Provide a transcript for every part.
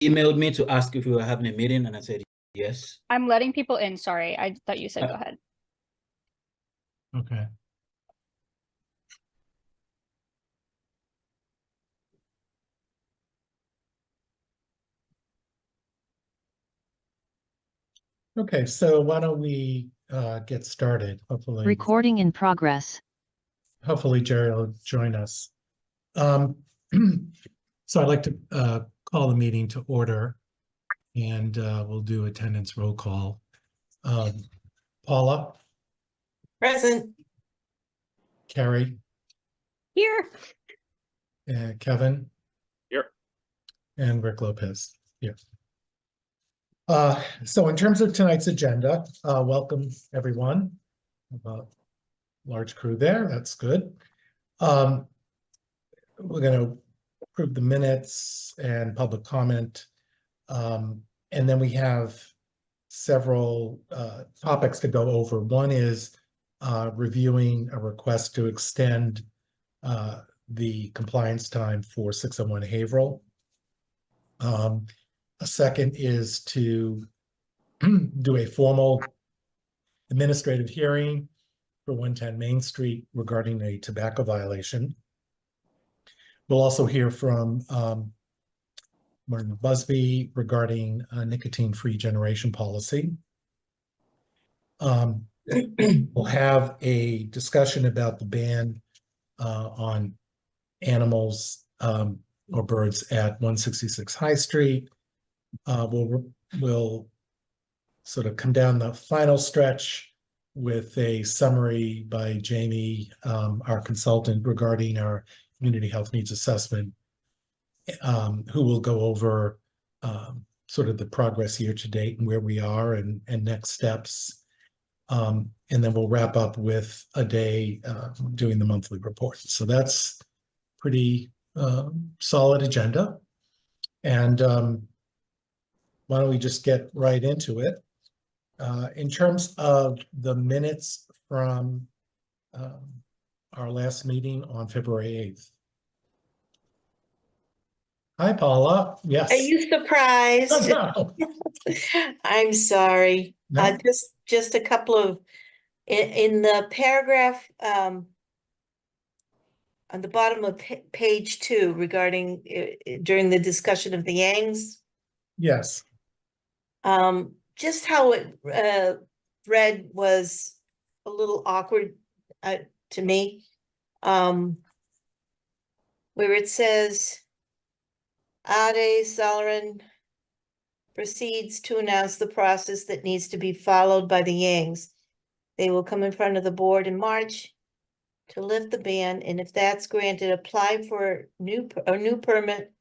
emailed me to ask if we were having a meeting, and I said yes. I'm letting people in. Sorry, I thought you said go ahead. Okay. Okay, so why don't we get started? Recording in progress. Hopefully Jerry will join us. So I'd like to call the meeting to order, and we'll do attendance roll call. Paula? Present. Carrie? Here. Kevin? Here. And Rick Lopez? Here. So in terms of tonight's agenda, welcome everyone. Large crew there, that's good. We're going to approve the minutes and public comment. And then we have several topics to go over. One is reviewing a request to extend the compliance time for 601 Haverhill. A second is to do a formal administrative hearing for 110 Main Street regarding a tobacco violation. We'll also hear from Martin Busby regarding a nicotine-free generation policy. We'll have a discussion about the ban on animals or birds at 166 High Street. We'll sort of come down the final stretch with a summary by Jamie, our consultant, regarding our community health needs assessment, who will go over sort of the progress year to date and where we are and next steps. And then we'll wrap up with a day doing the monthly report. So that's pretty solid agenda. And why don't we just get right into it? In terms of the minutes from our last meeting on February 8th. Hi, Paula. Yes. Are you surprised? No. I'm sorry. No. Just a couple of in the paragraph on the bottom of page 2 regarding during the discussion of the Yangs. Yes. Just how it read was a little awkward to me. Where it says Ade Solarin proceeds to announce the process that needs to be followed by the Yangs. They will come in front of the board in March to lift the ban, and if that's granted, apply for a new permit,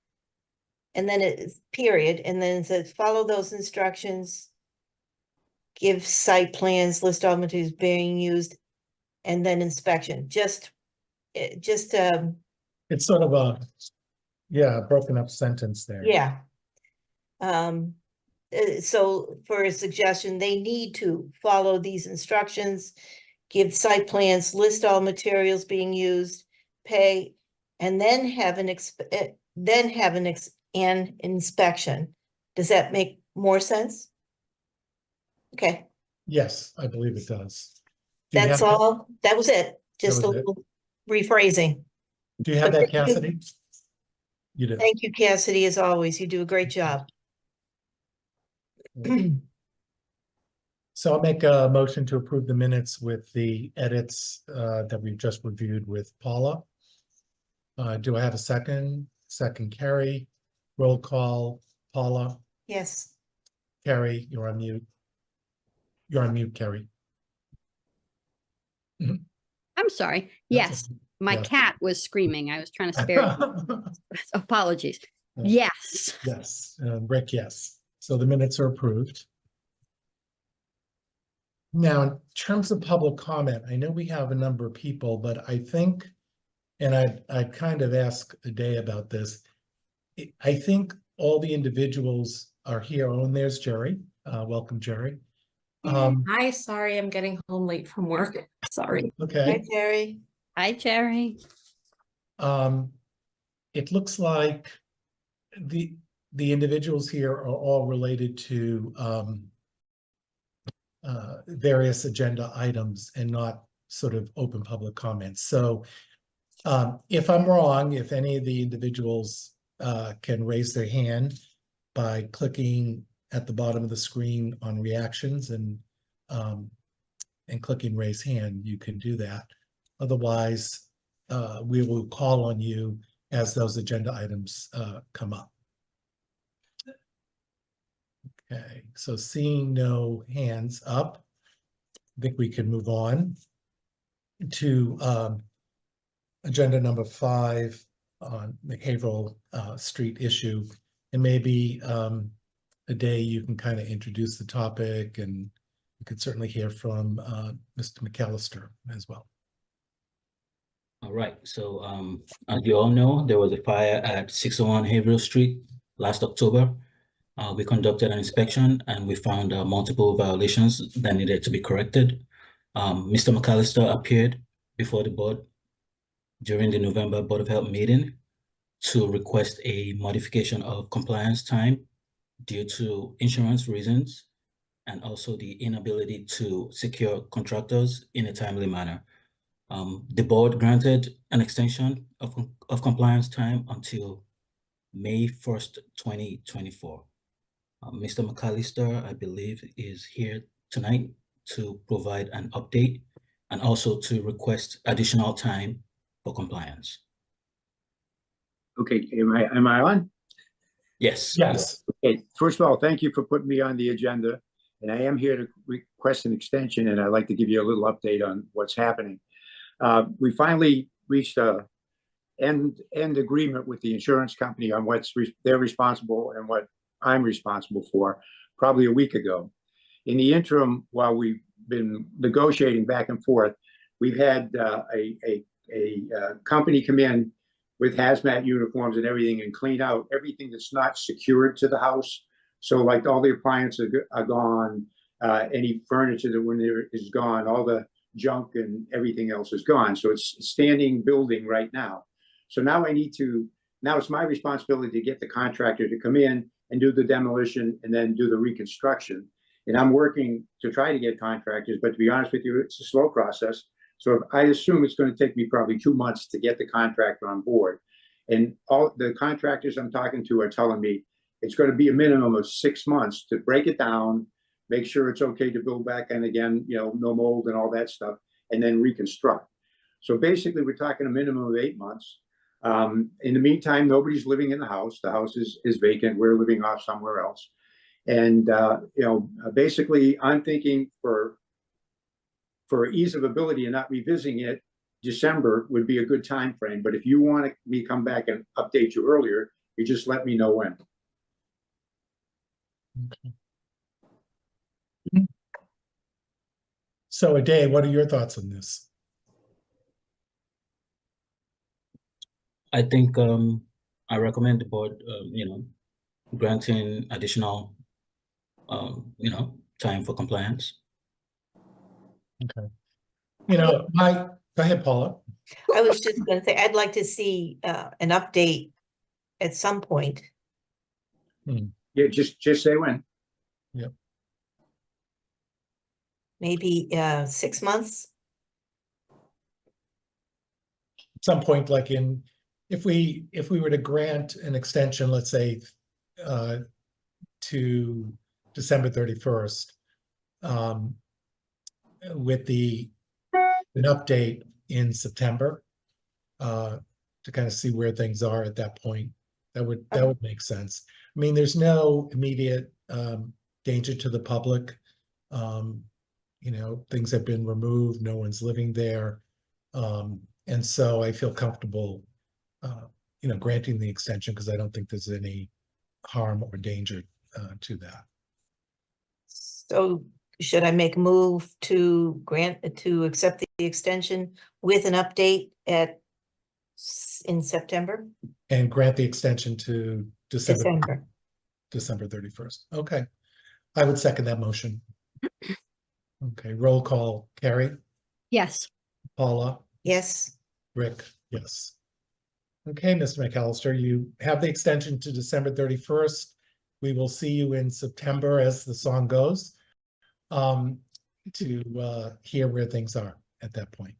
and then it's period, and then it says follow those instructions, give site plans, list all materials being used, and then inspection. It's sort of a broken up sentence there. yeah. So for a suggestion, they need to follow these instructions, give site plans, list all materials being used, pay, and then have an inspection. Does that make more sense? Okay. Yes, I believe it does. That's all. That was it. Just a was it. little rephrasing. Do you have that, Cassidy? You do. Thank you, Cassidy, as always. You do a great job. So I'll make a motion to approve the minutes with the edits that we've just reviewed with Paula. Do I have a second? Second, Carrie. Roll call, Paula. Yes. Carrie, you're on mute. You're on mute, Carrie. I'm sorry. Yes, my cat was screaming. I was trying to spare you. Apologies. Yes. Yes, Rick, yes. So the minutes are approved. Now, in terms of public comment, I know we have a number of people, but I think, and I'd kind of ask a day about this. I think all the individuals are here. Oh, and there's Jerry. Welcome, Jerry. Hi, sorry, I'm getting home late from work. Sorry. Okay. Hi, Terry. Hi, Jerry. It looks like the individuals here are all related to various agenda items and not sort of open public comments. So if I'm wrong, if any of the individuals can raise their hand by clicking at the bottom of the screen on reactions and clicking raise hand, you can do that. Otherwise, we will call on you as those agenda items come up. Okay, so seeing no hands up, I think we can move on to agenda number 5 on the Haverhill Street issue. And maybe a day you can kind of introduce the topic, and you could certainly hear from Mr. McAllister as well. All right, so as you all know, there was a fire at 601 Haverhill Street last October. We conducted an inspection and we found multiple violations that needed to be corrected. Mr. McAllister appeared before the board during the November Board of Health meeting to request a modification of compliance time due to insurance reasons and also the inability to secure contractors in a timely manner. The board granted an extension of compliance time until May 1st, 2024. Mr. McAllister, I believe, is here tonight to provide an update and also to request additional time for compliance. Okay, am I on? Yes. Yes. Okay, first of all, thank you for putting me on the agenda. And I am here to request an extension, and I'd like to give you a little update on what's happening. We finally reached a end agreement with the insurance company on what's they're responsible and what I'm responsible for, probably a week ago. In the interim, while we've been negotiating back and forth, we've had a company come in with hazmat uniforms and everything and clean out everything that's not secured to the house. So like all the appliances are gone, any furniture that went there is gone, all the junk and everything else is gone. So it's a standing building right now. So now now it's my responsibility to get the contractor to come in and do the demolition and then do the reconstruction. And I'm working to try to get contractors, but to be honest with you, it's a slow process. So I assume it's going to take me probably 2 months to get the contractor on board. And all the contractors I'm talking to are telling me it's going to be a minimum of 6 months to break it down, make sure it's okay to build back in again, you know, no mold and all that stuff, and then reconstruct. So basically we're talking a minimum of 8 months. In the meantime, nobody's living in the house. The house is vacant. We're living off somewhere else. And, you know, basically I'm thinking for ease of ability and not revisiting it, December would be a good time frame. But if you want me to come back and update you earlier, you just let me know when. Okay. So Ade, what are your thoughts on this? I think I recommend the board, you know, granting additional, you know, time for compliance. Okay. You know, go ahead, Paula. I was just going to say, I'd like to see an update at some point. Yeah, just say when. Maybe 6 months. At some point, like if we were to grant an extension, let's say to December 31st, with an update in September to kind of see where things are at that point, that would make sense. I mean, there's no immediate danger to the public. You know, things have been removed, no one's living there. And so I feel comfortable, you know, granting the extension because I don't think there's any harm or danger to that. So should I make a move to accept the extension with an update in September? And grant the extension to December. December 31st. Okay. I would second that motion. Okay, roll call. Carrie, Yes. Paula, Yes. Rick, yes. Okay, Mr. McAllister, you have the extension to December 31st. We will see you in September, as the song goes, to hear where things are at that point.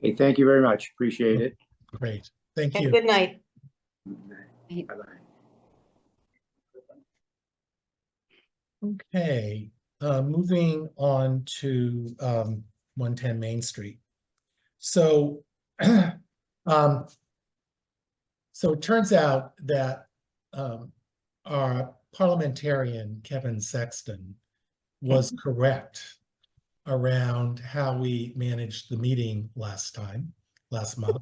Hey, thank you very much. Appreciate it. Great, thank And you. good night. Bye-bye. Okay, moving on to 110 Main Street. So, so it turns out that our parliamentarian, Kevin Sexton, was correct around how we managed the meeting last month.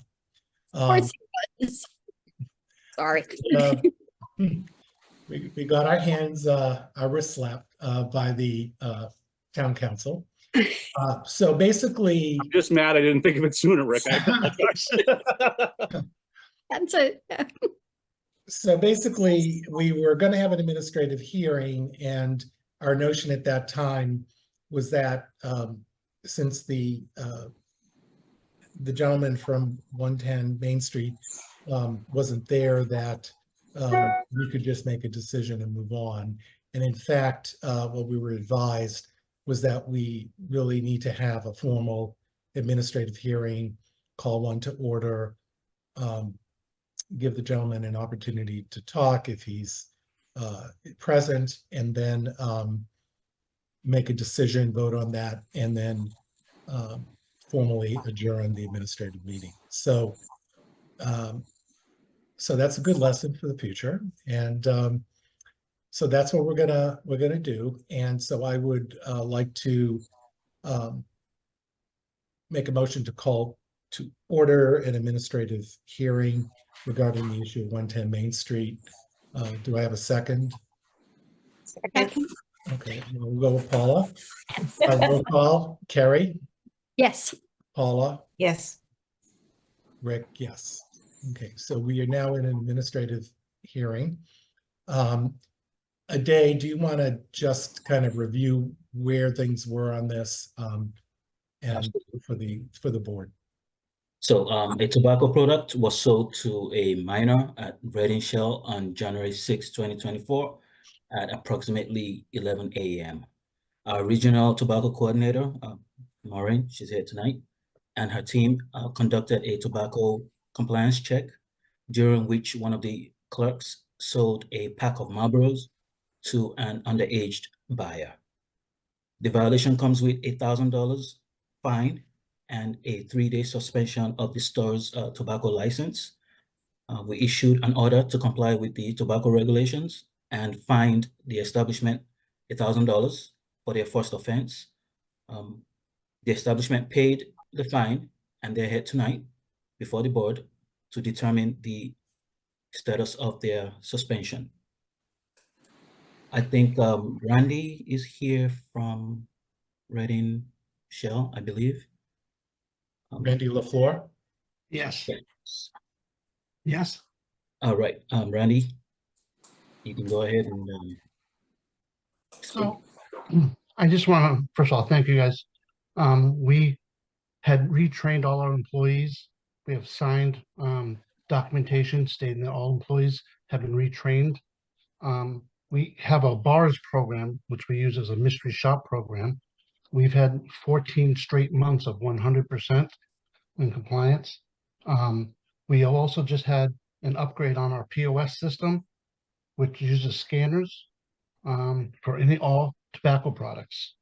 Of course he was. Sorry. We got our hands, our wrists slapped by the town council. So basically, I'm just mad I didn't think of it sooner, Rick. I apologize. That's it. so basically, we were going to have an administrative hearing, and our notion at that time was that since the gentleman from 110 Main Street wasn't there, that we could just make a decision and move on. And in fact, what we were advised was that we really need to have a formal administrative hearing, call one to order, give the gentleman an opportunity to talk if he's present, and then make a decision, vote on that, and then formally adjourn the administrative meeting. So so that's a good lesson for the future. And so that's what we're gonna do. And so I would like to make a motion to call to order an administrative hearing regarding the issue of 110 Main Street. Do I have a second? Second. Okay, we'll go with Paula. Roll call, Carrie, Yes. Paula, Yes. Rick, yes. Okay, so we are now in an administrative hearing. Aday, do you want to just kind of review where things were on this and for the board? So a tobacco product was sold to a minor at Reading Shell on January 6, 2024 at approximately 11 a.m. Our regional tobacco coordinator, Maureen, she's here tonight, and her team conducted a tobacco compliance check, during which one of the clerks sold a pack of Marlboros to an underage buyer. The violation comes with $8,000 fine and a 3-day suspension of the store's tobacco license. We issued an order to comply with the tobacco regulations and fined the establishment $1,000 for their first offense. The establishment paid the fine, and they're here tonight before the board to determine the status of their suspension. I think Randy is here from Reading Shell, I believe. Randy LaFleur? Yes, Yes. yes. All right, Randy, you can go ahead and speak. So I just want to, first of all, thank you guys. We had retrained all our employees. We have signed documentation stating that all employees have been retrained. We have a bars program, which we use as a mystery shop program. We've had 14 straight months of 100% in compliance. We also just had an upgrade on our POS system, which uses scanners for all tobacco products.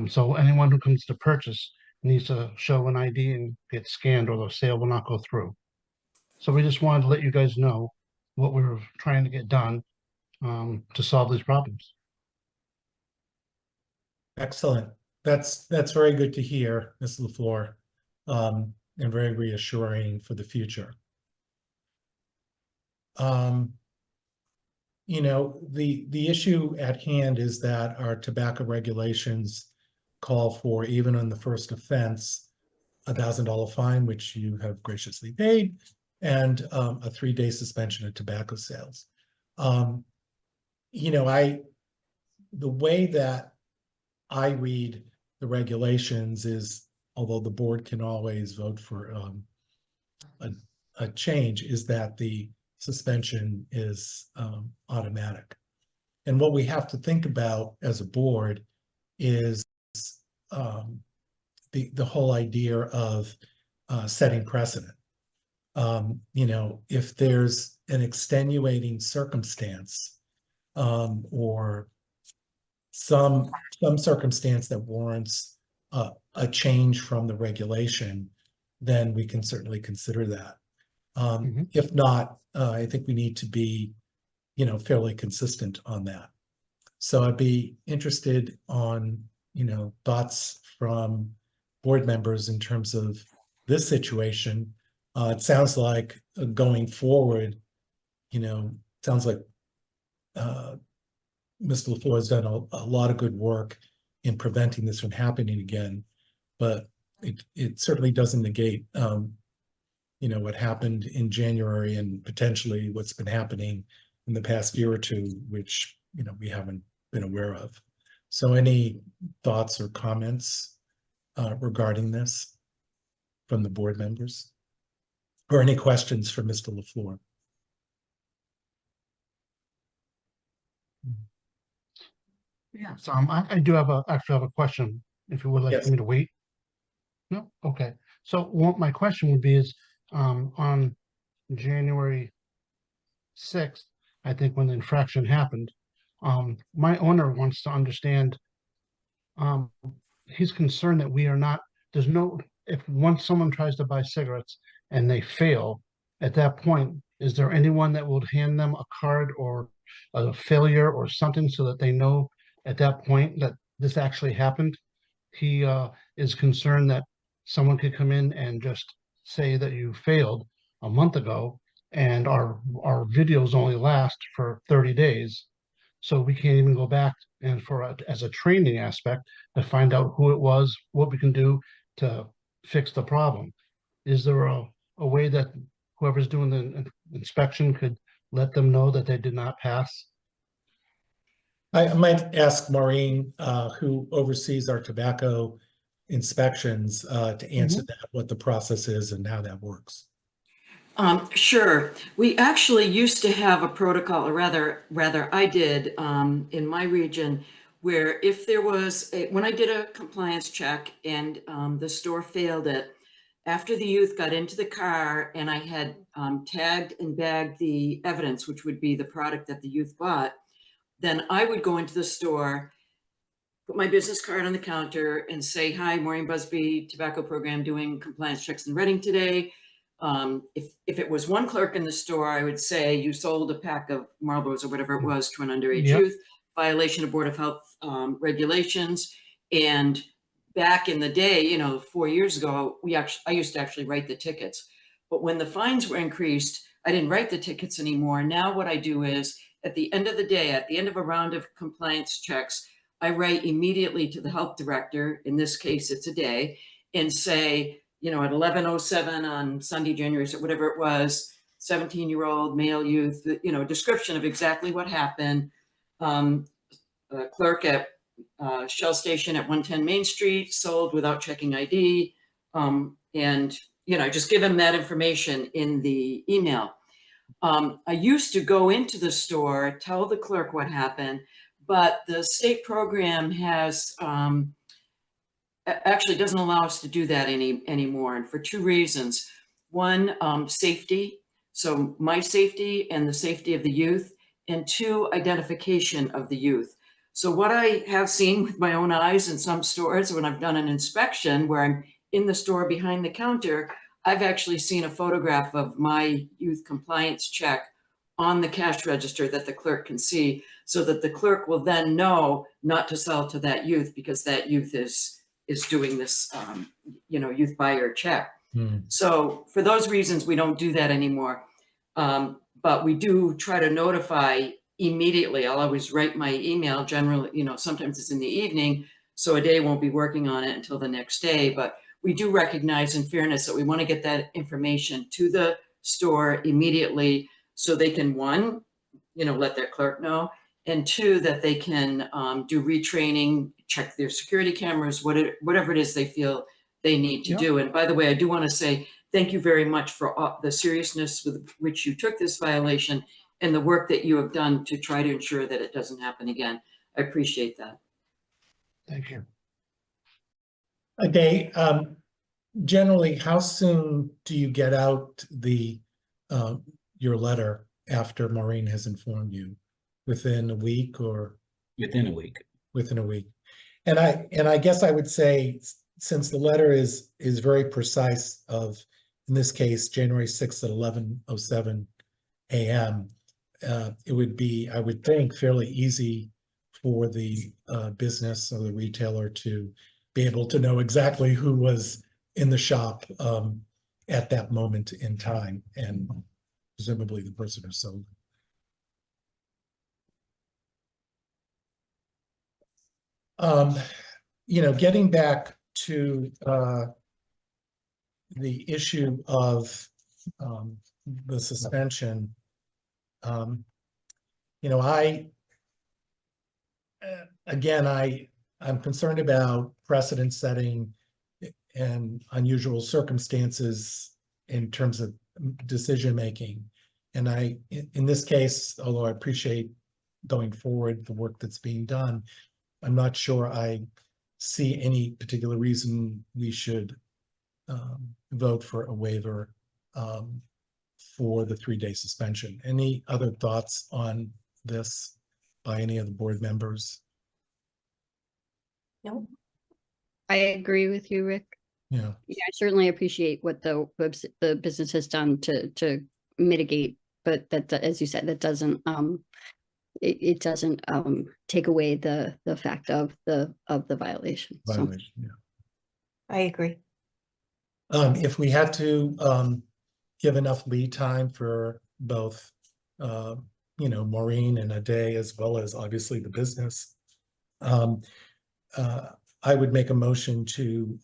So anyone who comes to purchase needs to show an ID and get scanned, or the sale will not go through. So we just wanted to let you guys know what we were trying to get done to solve these problems. Excellent. That's very good to hear, Ms. LaFleur, and very reassuring for the future. You know, the issue at hand is that our tobacco regulations call for, even on the first offense, $1,000 fine, which you have graciously paid, and a 3-day suspension of tobacco sales. You know, the way that I read the regulations is, although the board can always vote for a change is that the suspension is automatic. And what we have to think about as a board is the whole idea of setting precedent. You know, if there's an extenuating circumstance or some circumstance that warrants a change from the regulation, then we can certainly consider that. If not, I think we need to be, you know, fairly consistent on that. So I'd be interested on, you know, thoughts from board members in terms of this situation. It sounds like going forward, you know, sounds like Mr. LaFleur has done a lot of good work in preventing this from happening again, but it certainly doesn't negate, you know, what happened in January and potentially what's been happening in the past year or two, which, you know, we haven't been aware of. So any thoughts or comments regarding this from the board members? Or any questions for Mr. LaFleur? Yes, I do have actually have a question, if you would like Yes. for me to wait. No, okay. So what my question would be is, on January 6th, I think when the infraction happened, my owner wants to understand, he's concerned that we are not, there's no, if once someone tries to buy cigarettes and they fail, at that point, is there anyone that would hand them a card or a failure or something so that they know at that point that this actually happened? He is concerned that someone could come in and just say that you failed a month ago and our videos only last for 30 days. So we can't even go back and as a training aspect to find out who it was, what we can do to fix the problem. Is there a way that whoever's doing the inspection could let them know that they did not pass? I might ask Maureen, who oversees our tobacco inspections, to answer that, what the process is and how that works. Sure. We actually used to have a protocol, or rather I did in my region, where if there was when I did a compliance check and the store failed it, after the youth got into the car and I had tagged and bagged the evidence, which would be the product that the youth bought, then I would go into the store, put my business card on the counter and say, "Hi, Maureen Busby, tobacco program, doing compliance checks in Reading today." If it was one clerk in the store, I would say, "You sold a pack of Marlboros," or whatever it was, to an underage youth, violation of Board of Health regulations. And back in the day, you know, 4 years ago, I used to actually write the tickets. But when the fines were increased, I didn't write the tickets anymore. Now what I do is, at the end of the day, at the end of a round of compliance checks, I write immediately to the health director, in this case it's a day, and say, you know, at 11:07 on Sunday, January, so whatever it was, 17-year-old male youth, you know, description of exactly what happened. Clerk at Shell Station at 110 Main Street, sold without checking ID. And, you know, just give him that information in the email. I used to go into the store, tell the clerk what happened, but the state program has actually doesn't allow us to do that anymore, and for two reasons. One, safety, so my safety and the safety of the youth, and two, identification of the youth. So what I have seen with my own eyes in some stores, when I've done an inspection where I'm in the store behind the counter, I've actually seen a photograph of my youth compliance check on the cash register that the clerk can see, so that the clerk will then know not to sell to that youth, because that youth is doing this, you know, youth buyer check. So for those reasons, we don't do that anymore. But we do try to notify immediately. I'll always write my email, generally, you know, sometimes it's in the evening, so a day won't be working on it until the next day. But we do recognize, in fairness, that we want to get that information to the store immediately, so they can, one, you know, let their clerk know, and two, that they can do retraining, check their security cameras, whatever it is they feel they need to do. And by the way, I do want to say, thank you very much for the seriousness with which you took this violation and the work that you have done to try to ensure that it doesn't happen again. I appreciate that. Thank you. Okay, generally, how soon do you get out your letter after Maureen has informed you? Within a week or? Within a week. Within a week. And I guess I would say, since the letter is very precise of, in this case, January 6th at 11:07 a.m., it would be, I would think, fairly easy for the business or the retailer to be able to know exactly who was in the shop at that moment in time, and presumably the person who sold it. Getting back to the issue of the suspension, I'm concerned about precedent setting and unusual circumstances in terms of decision making. And in this case, although I appreciate going forward the work that's being done, I'm not sure I see any particular reason we should vote for a waiver for the 3-day suspension. Any other thoughts on this by any of the board members? No. I agree with you, Rick. Yeah. Yeah, I certainly appreciate what the business has done to mitigate, but that, as you said, that doesn't it doesn't take away the fact of the violation. Violation, yeah. I agree. If we had to give enough lead time for both, Maureen and Aday, as well as obviously the business, I would make a motion to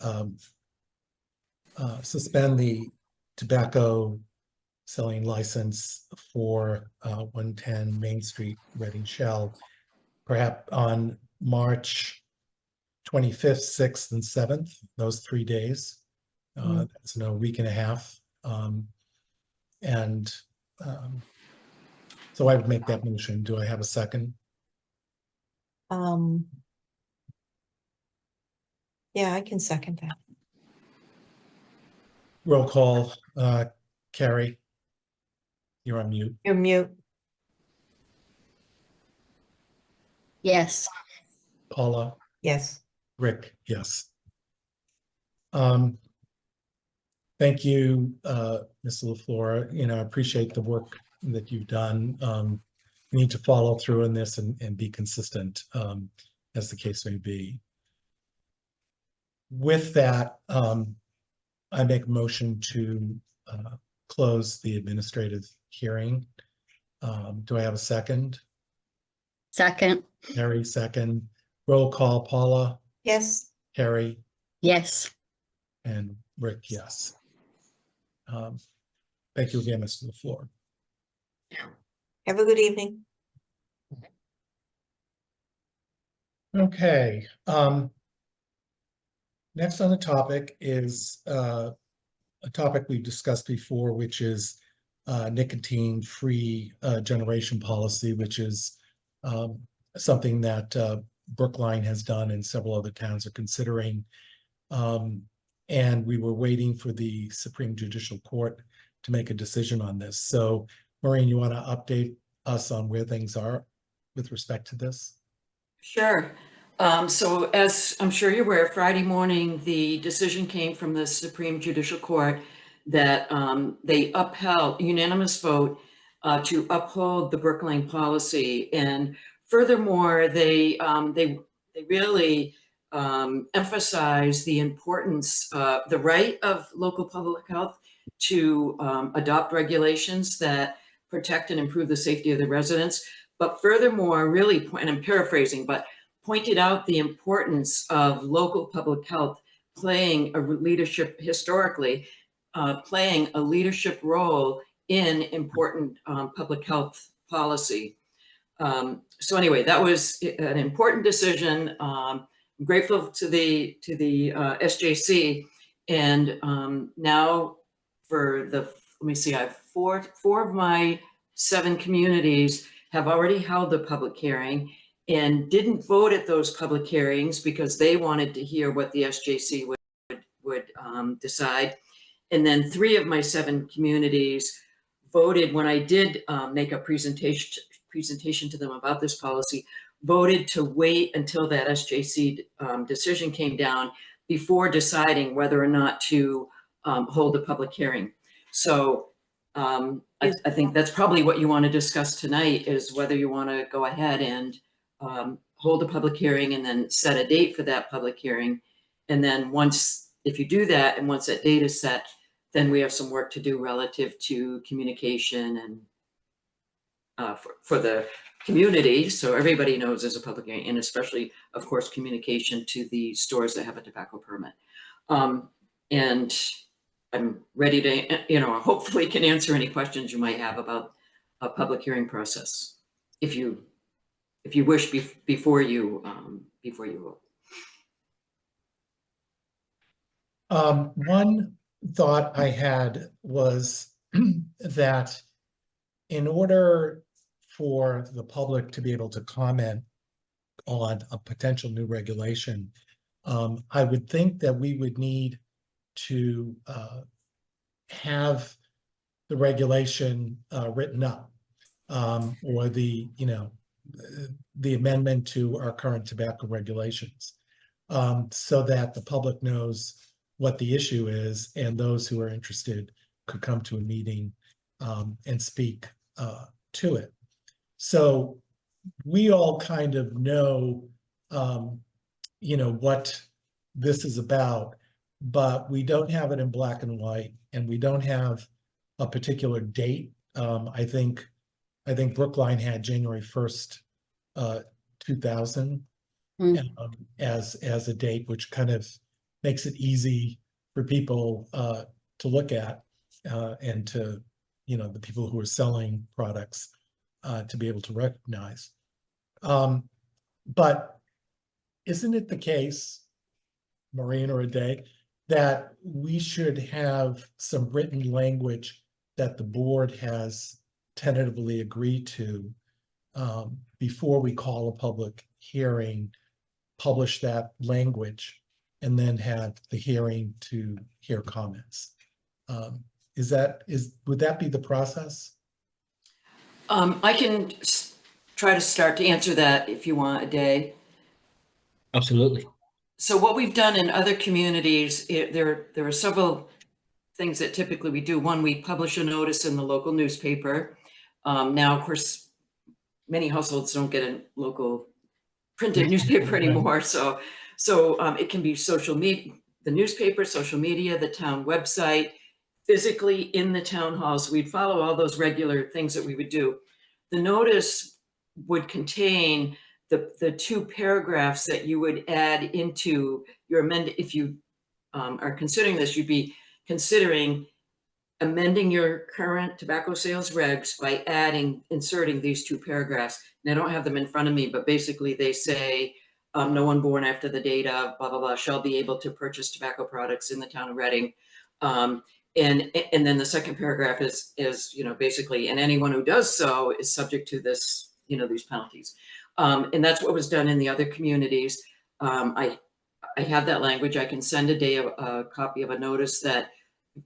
suspend the tobacco selling license for 110 Main Street, Reading Shell, perhaps on March 25th, 6th, and 7th, those 3 days. That's a week and a half. So I would make that motion. Do I have a second? Yeah, I can second that. Roll call, Carrie. You're on mute. You're mute. Yes. Paula, Yes. Rick, yes. Thank you, Mr. LaFleur. I appreciate the work that you've done. We need to follow through on this and be consistent, as the case may be. With that, I make a motion to close the administrative hearing. Do I have a second? Second. Harry, second. Roll call, Paula, Yes. Harry, Yes. and Rick, yes. Thank you again, Mr. LaFleur. Have a good evening. Okay. Next on the topic is a topic we've discussed before, which is nicotine-free generation policy, which is something that Brookline has done and several other towns are considering. And we were waiting for the Supreme Judicial Court to make a decision on this. So, Maureen, you want to update us on where things are with respect to this? Sure. So as I'm sure you're aware, Friday morning, the decision came from the Supreme Judicial Court that they upheld, unanimous vote to uphold the Brookline policy. And furthermore, they really emphasize the importance, the right of local public health to adopt regulations that protect and improve the safety of the residents. But furthermore, really, and I'm paraphrasing, but pointed out the importance of local public health playing a leadership, historically, playing a leadership role in important public health policy. So anyway, that was an important decision. I'm grateful to the SJC, and now for the, let me see, I have four of my 7 communities have already held the public hearing and didn't vote at those public hearings because they wanted to hear what the SJC would decide. And then 3 of my 7 communities voted when I did make a presentation to them about this policy, voted to wait until that SJC decision came down before deciding whether or not to hold a public hearing. So I think that's probably what you want to discuss tonight, is whether you want to go ahead and hold a public hearing and then set a date for that public hearing. And then if you do that, and once that date is set, then we have some work to do relative to communication and for the community, so everybody knows there's a public hearing, and especially, of course, communication to the stores that have a tobacco permit. And I'm ready to, hopefully can answer any questions you might have about a public hearing process, if you wish, before you vote. One thought I had was that in order for the public to be able to comment on a potential new regulation, I would think that we would need to have the regulation written up, or the amendment to our current tobacco regulations, so that the public knows what the issue is, and those who are interested could come to a meeting and speak to it. So we all kind of know, what this is about, but we don't have it in black and white, and we don't have a particular date. I think Brookline had January 1st, 2000 as a date, which kind of makes it easy for people to look at, and to, the people who are selling products to be able to recognize. But isn't it the case, Maureen or Aday, that we should have some written language that the board has tentatively agreed to before we call a public hearing, publish that language, and then have the hearing to hear comments? Would that be the process? I can try to start to answer that if you want, Aday. Absolutely. So what we've done in other communities, there are several things that typically we do. One, we publish a notice in the local newspaper. Now, of course, many households don't get a local printed newspaper anymore. So it can be social media, the newspaper, social media, the town website, physically in the town halls. We'd follow all those regular things that we would do. The notice would contain the 2 paragraphs that you would add into your amendment. If you are considering this, you'd be considering amending your current tobacco sales regs by inserting these 2 paragraphs. And I don't have them in front of me, but basically they say, no one born after the date of blah, blah, blah shall be able to purchase tobacco products in the town of Reading. And then the second paragraph is basically, and anyone who does so is subject to this, these penalties. And that's what was done in the other communities. I have that language. I can send a copy of a notice that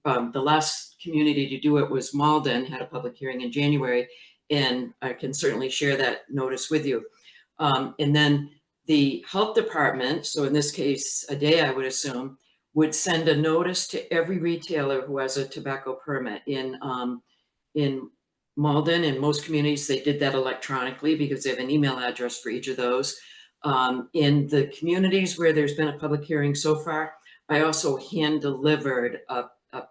the last community to do it was Malden, had a public hearing in January, and I can certainly share that notice with you. And then the health department, so in this case, Aday, I would assume, would send a notice to every retailer who has a tobacco permit. In Malden, in most communities, they did that electronically because they have an email address for each of those. In the communities where there's been a public hearing so far, I also hand delivered a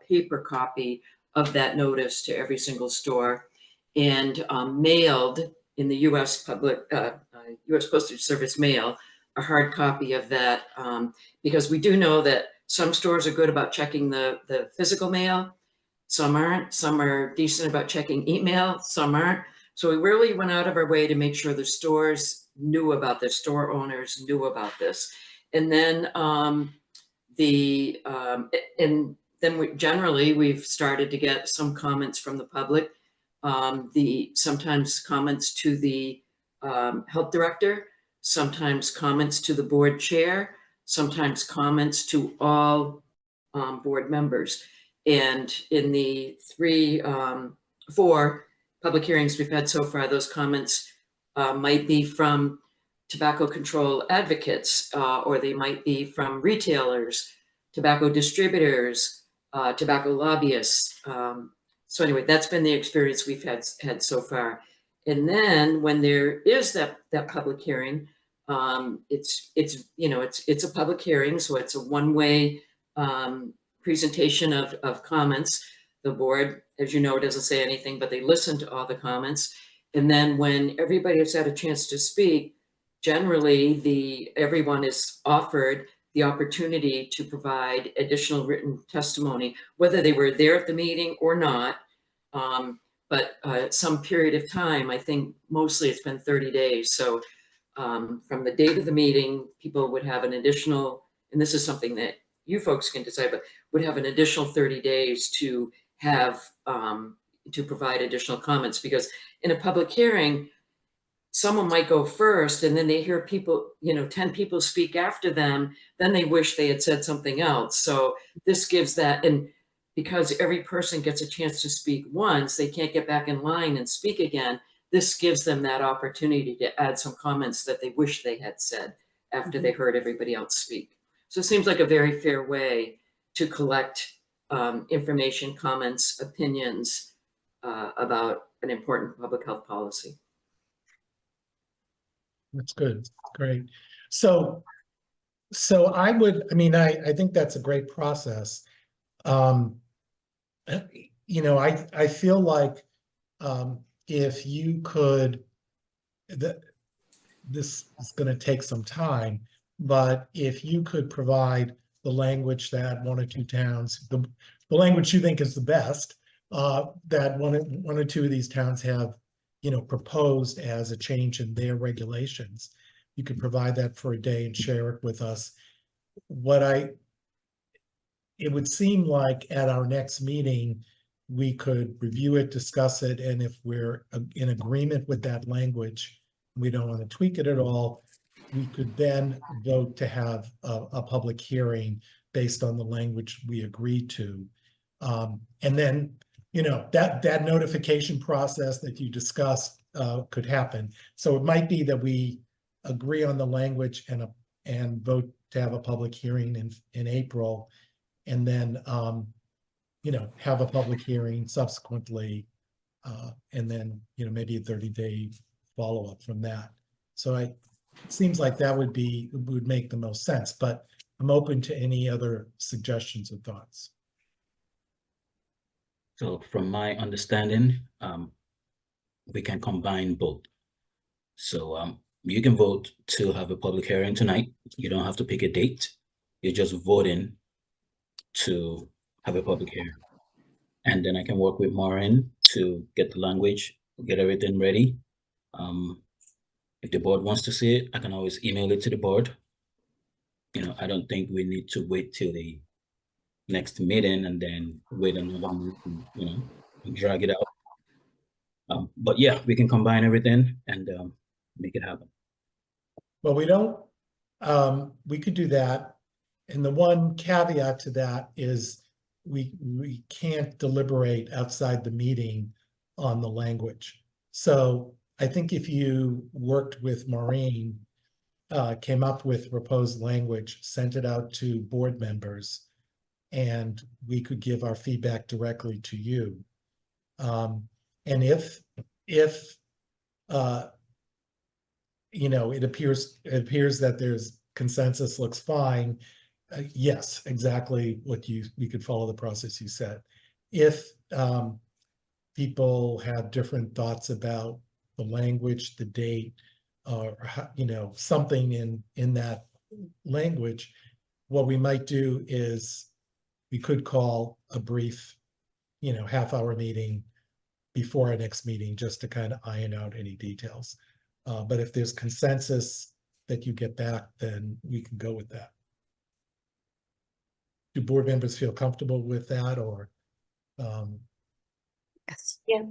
paper copy of that notice to every single store, and mailed in the U.S. Postage Service mail a hard copy of that, because we do know that some stores are good about checking the physical mail, some aren't. Some are decent about checking email, some aren't. So we really went out of our way to make sure the stores knew about this, store owners knew about this. And then then we've started to get some comments from the public. Sometimes comments to the health director, sometimes comments to the board chair, sometimes comments to all board members. And in the 4 public hearings we've had so far, those comments might be from tobacco control advocates, or they might be from retailers, tobacco distributors, tobacco lobbyists. So anyway, that's been the experience we've had so far. And then when there is that public hearing, it's a public hearing, so it's a one-way presentation of comments. The board, as you know, doesn't say anything, but they listen to all the comments. And then when everybody has had a chance to speak, generally everyone is offered the opportunity to provide additional written testimony, whether they were there at the meeting or not. But some period of time, I think mostly it's been 30 days. So from the date of the meeting, people would have an additional, and this is something that you folks can decide, but would have an additional 30 days to have, to provide additional comments. Because in a public hearing, someone might go first and then they hear people, 10 people speak after them, then they wish they had said something else. So this gives that, and because every person gets a chance to speak once, they can't get back in line and speak again. This gives them that opportunity to add some comments that they wish they had said after they heard everybody else speak. So it seems like a very fair way to collect information, comments, opinions about an important public health policy. That's good. Great. So I think that's a great process. I feel like if you could, this is going to take some time, but if you could provide the language that 1 or 2 towns, the language you think is the best, that one or 2 of these towns have, proposed as a change in their regulations, you could provide that for a day and share it with us. It would seem like at our next meeting, we could review it, discuss it, and if we're in agreement with that language, we don't want to tweak it at all, we could then vote to have a public hearing based on the language we agreed to. And then, that notification process that you discussed could happen. So it might be that we agree on the language and vote to have a public hearing in April, and then have a public hearing subsequently, and then maybe a 30-day follow-up from that. So it seems like that would make the most sense, but I'm open to any other suggestions or thoughts. So from my understanding, we can combine both. So you can vote to have a public hearing tonight. You don't have to pick a date. You're just voting to have a public hearing. And then I can work with Maureen to get the language, get everything ready. If the board wants to see it, I can always email it to the board. I don't think we need to wait till the next meeting and then wait another month and, drag it out. But yeah, we can combine everything and make it happen. Well, we could do that. And the one caveat to that is we can't deliberate outside the meeting on the language. So I think if you worked with Maureen, came up with proposed language, sent it out to board members, and we could give our feedback directly to you. And if it appears that there's consensus, looks fine, yes, exactly we could follow the process you said. If people have different thoughts about the language, the date, or something in that language, what we might do is we could call a brief, half-hour meeting before our next meeting just to kind of iron out any details. But if there's consensus that you get back, then we can go with that. do board members feel comfortable with that, or? Yes. Yeah.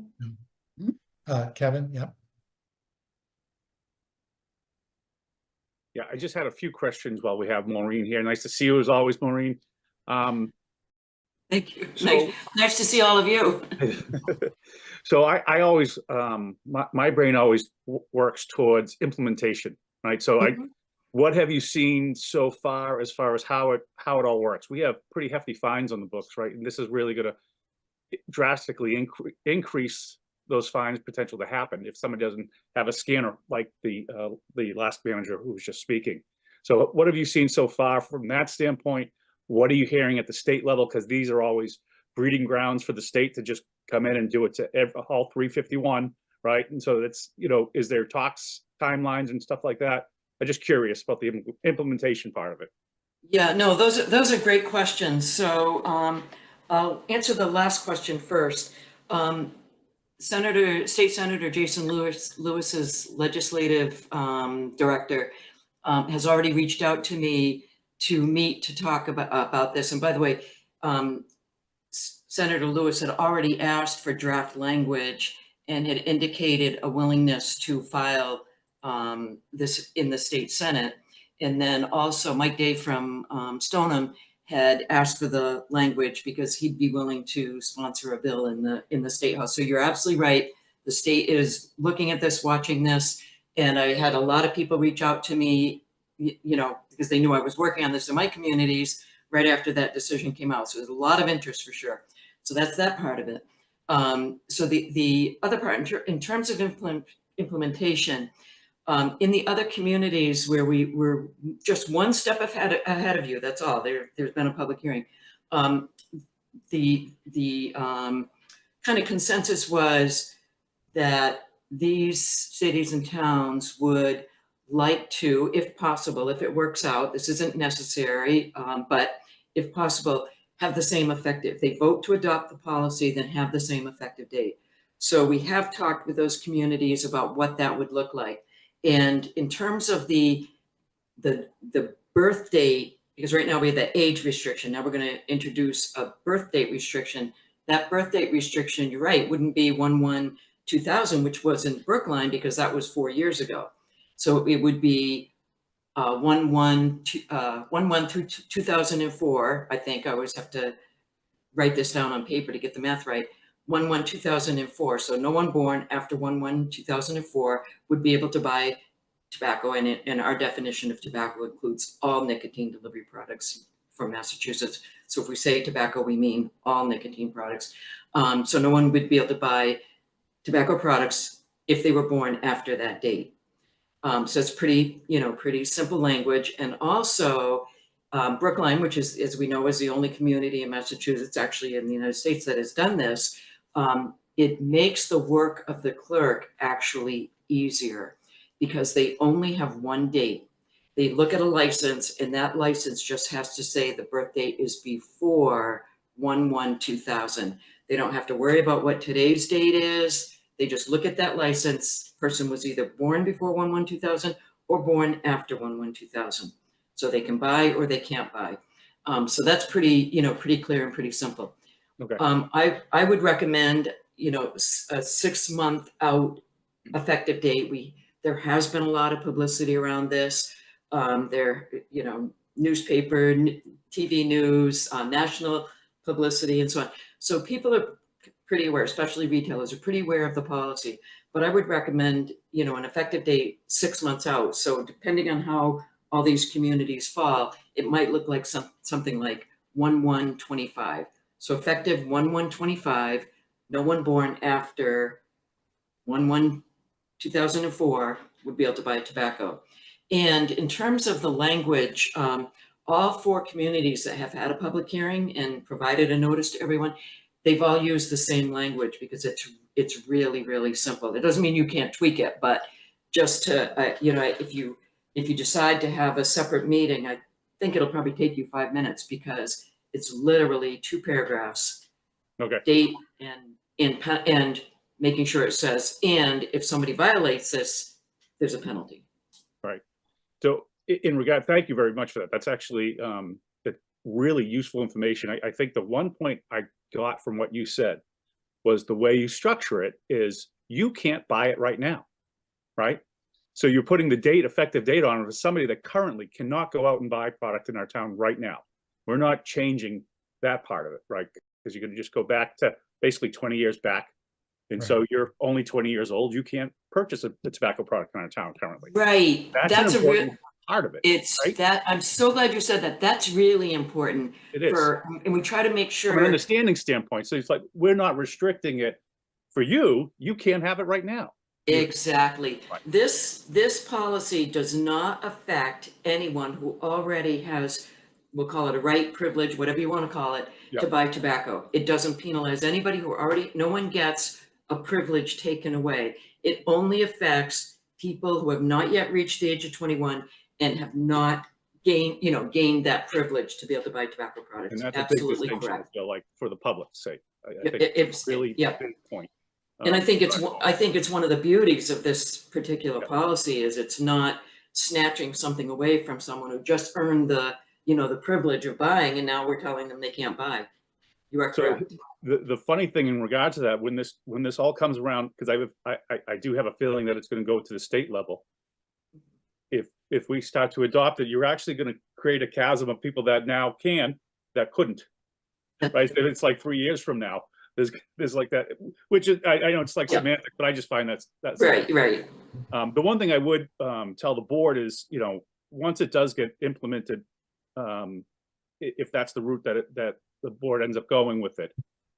Kevin, yeah. Yeah, I just had a few questions while we have Maureen here. Nice to see you as always, Maureen. Thank you. So- Nice to see all of you. So I always, my brain always works towards implementation, right? So what have you seen so far as how it all works? We have pretty hefty fines on the books, right? And this is really going to drastically increase those fines potential to happen if someone doesn't have a scanner like the last manager who was just speaking. So what have you seen so far from that standpoint? What are you hearing at the state level? Because these are always breeding grounds for the state to just come in and do it to all 351, right? And so that's, is there talks, timelines and stuff like that? I'm just curious about the implementation part of it. Yeah, no, those are great questions. So I'll answer the last question first. State Senator Jason Lewis's legislative director has already reached out to me to meet to talk about this. And by the way, Senator Lewis had already asked for draft language and had indicated a willingness to file this in the state Senate. And then also Mike Day from Stoneham had asked for the language because he'd be willing to sponsor a bill in the State House. So you're absolutely right. The state is looking at this, watching this. And I had a lot of people reach out to me, because they knew I was working on this in my communities right after that decision came out. So there's a lot of interest for sure. So that's that part of it. So the other part, in terms of implementation, in the other communities where we were just one step ahead of you, that's all. There's been a public hearing. The kind of consensus was that these cities and towns would like to, if possible, if it works out, this isn't necessary, but if possible, have the same effective. They vote to adopt the policy, then have the same effective date. So we have talked with those communities about what that would look like. And in terms of the birth date, because right now we have the age restriction, now we're going to introduce a birth date restriction. That birth date restriction, you're right, wouldn't be 1/1/2000, which was in Brookline because that was 4 years ago. So it would be 1/1 through 2004. I think I always have to write this down on paper to get the math right. 1/1/2004. So no one born after 1/1/2004 would be able to buy tobacco, and our definition of tobacco includes all nicotine delivery products from Massachusetts. So if we say tobacco, we mean all nicotine products. So no one would be able to buy tobacco products if they were born after that date. So it's pretty simple language. And also Brookline, which is, as we know, is the only community in Massachusetts, actually in the United States, that has done this. It makes the work of the clerk actually easier because they only have one date. They look at a license and that license just has to say the birth date is before 1/1/2000. They don't have to worry about what today's date is. They just look at that license. Person was either born before 1/1/2000 or born after 1/1/2000. So they can buy or they can't buy. So that's pretty clear and pretty simple. Okay. I would recommend, a 6-month out effective date. There has been a lot of publicity around this. Newspaper, TV news, national publicity, and so on. So people are pretty aware, especially retailers are pretty aware of the policy. But I would recommend, an effective date 6 months out. So depending on how all these communities fall, it might look like something like 1/1/25. So effective 1/1/25, no one born after 1/1/2004 would be able to buy tobacco. And in terms of the language, all 4 communities that have had a public hearing and provided a notice to everyone, they've all used the same language because it's really, really simple. It doesn't mean you can't tweak it, but just to, if you decide to have a separate meeting, I think it'll probably take you 5 minutes because it's literally 2 paragraphs. Okay. Date and making sure it says, and if somebody violates this, there's a penalty. Right. So in regard, thank you very much for that. That's actually, really useful information. I think the one point I got from what you said was the way you structure it is you can't buy it right now, right? So you're putting the date, effective date on it for somebody that currently cannot go out and buy product in our town right now. We're not changing that part of it, right? Because you're going to just go back to basically 20 years back. And Right. so you're only 20 years old. You can't purchase a tobacco product in our town currently. Right, That's that's an a real, important part of it. it's right? that, I'm so glad you said that. That's really important It is. for, and we try to make From an sure, understanding standpoint. So it's like, we're not restricting it for you. You can't have it right now. exactly. Right. This policy does not affect anyone who already has, we'll call it a right, privilege, whatever you want to call it, to Yep. buy tobacco. It doesn't penalize anybody who already, no one gets a privilege taken away. It only affects people who have not yet reached the age of 21 and have not gained that privilege to be able to buy tobacco products. And that's a big Absolutely distinction, I correct. feel like, for the public's sake. I Yeah, think it's it's- a really yeah. big point. And I think it's, but- I think it's one of the beauties of this particular Yep. policy is it's not snatching something away from someone who just earned the, the privilege of buying, and now we're telling them they can't buy. You are So correct. the funny thing in regard to that, when this all comes around, because I do have a feeling that it's going to go to the state level. If we start to adopt it, you're actually going to create a chasm of people that now can, that couldn't. Right? If it's like 3 years from now, there's like that, which is, I know it's like Yeah. semantic, but I just find that's Right, right. The one thing I would tell the board is, once it does get implemented, if that's the route that the board ends up going with it,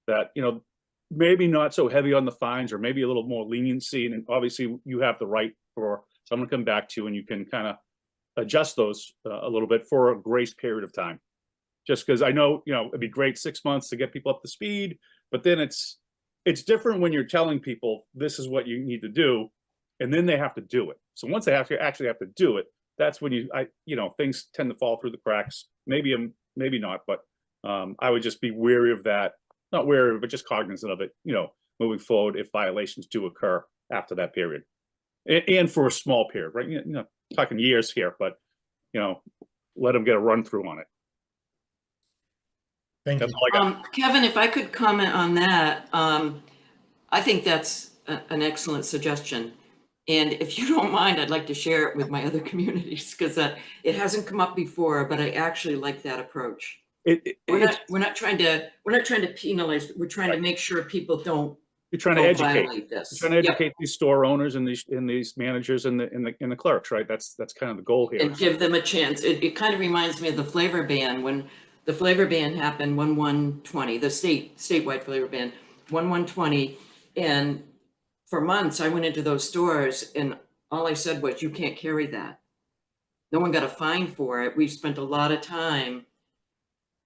that, maybe not so heavy on the fines, or maybe a little more leniency. And obviously you have the right for someone to come back to you, and you can kind of adjust those a little bit for a grace period of time. Just because I know, it'd be great 6 months to get people up to speed, but then it's different when you're telling people this is what you need to do, and then they have to do it. So once they actually have to do it, that's when things tend to fall through the cracks. Maybe not, but I would just be wary of that. Not wary, but just cognizant of it, moving forward if violations do occur after that period. And for a small period, right? Talking years here, but, let them get a run through on it. Thank That's you. all I got. Kevin, if I could comment on that, I think that's an excellent suggestion. And if you don't mind, I'd like to share it with my other communities, because it hasn't come up before, but I actually like that approach. We're not trying to penalize, we're trying to make sure people don't You're trying to educate. violate this. You're trying to educate these store owners and these managers and the clerks, right? That's kind of the goal here. And give them a chance. It kind of reminds me of the flavor ban. When the flavor ban happened, 1/1/20, the statewide flavor ban, 1/1/20, and for months I went into those stores and all I said was, you can't carry that. No one got a fine for it. We spent a lot of time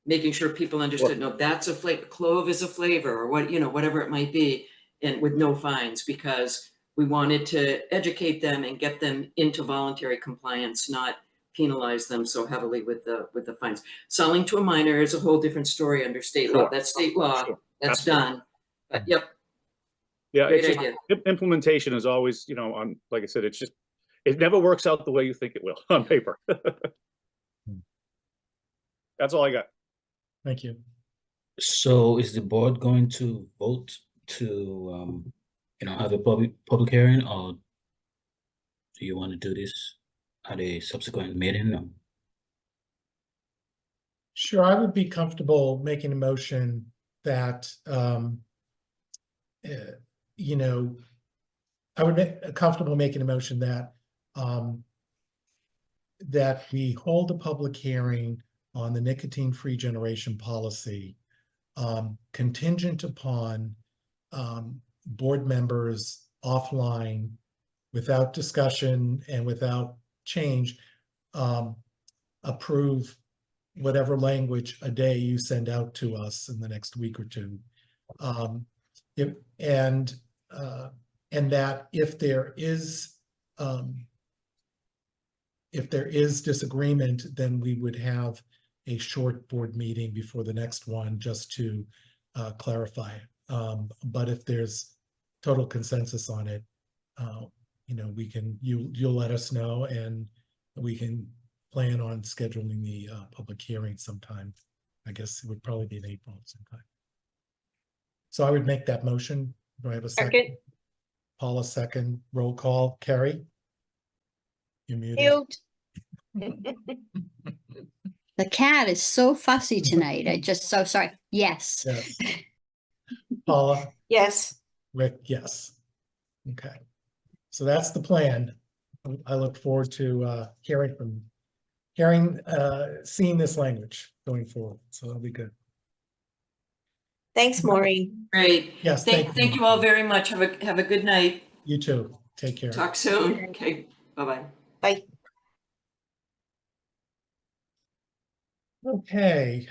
making sure people understood, no, that's a flavor, clove is a flavor, or whatever it might be, and with no fines, because we wanted to educate them and get them into voluntary compliance, not penalize them so heavily with the fines. Selling to a minor is a whole different story under state law. Sure. That's state law. Sure. That's Absolutely. done. But yep, Yeah, great it's just, idea. implementation is always, like I said, it never works out the way you think it will on paper. That's all I got. Thank you. So is the board going to vote to, have a public hearing, or do you want to do this at a subsequent meeting? No? Sure, I would be comfortable making a motion that, I would make comfortable making a motion that, that we hold a public hearing on the nicotine-free generation policy, contingent upon, board members offline, without discussion and without change, approve whatever language a day you send out to us in the next week or two. And that if there is disagreement, then we would have a short board meeting before the next one just to clarify it. But if there's total consensus on it, you'll let us know, and we can plan on scheduling the public hearing sometime I guess it would probably be in April sometime. So I would make that motion. Do I have a second? Second. Paula, second. Roll call. Carrie? You're muted. Mute. The cat is so fussy tonight. I just so sorry. Yes. Yes. Paula? Yes. Rick, yes. Okay. So that's the plan. I look forward to seeing this language going forward. So that'll be good. Thanks, Maureen. Great. Yes, Thank you all very much. Have a good night. You too. Take care. Talk soon. Okay, bye-bye. Bye. Okay.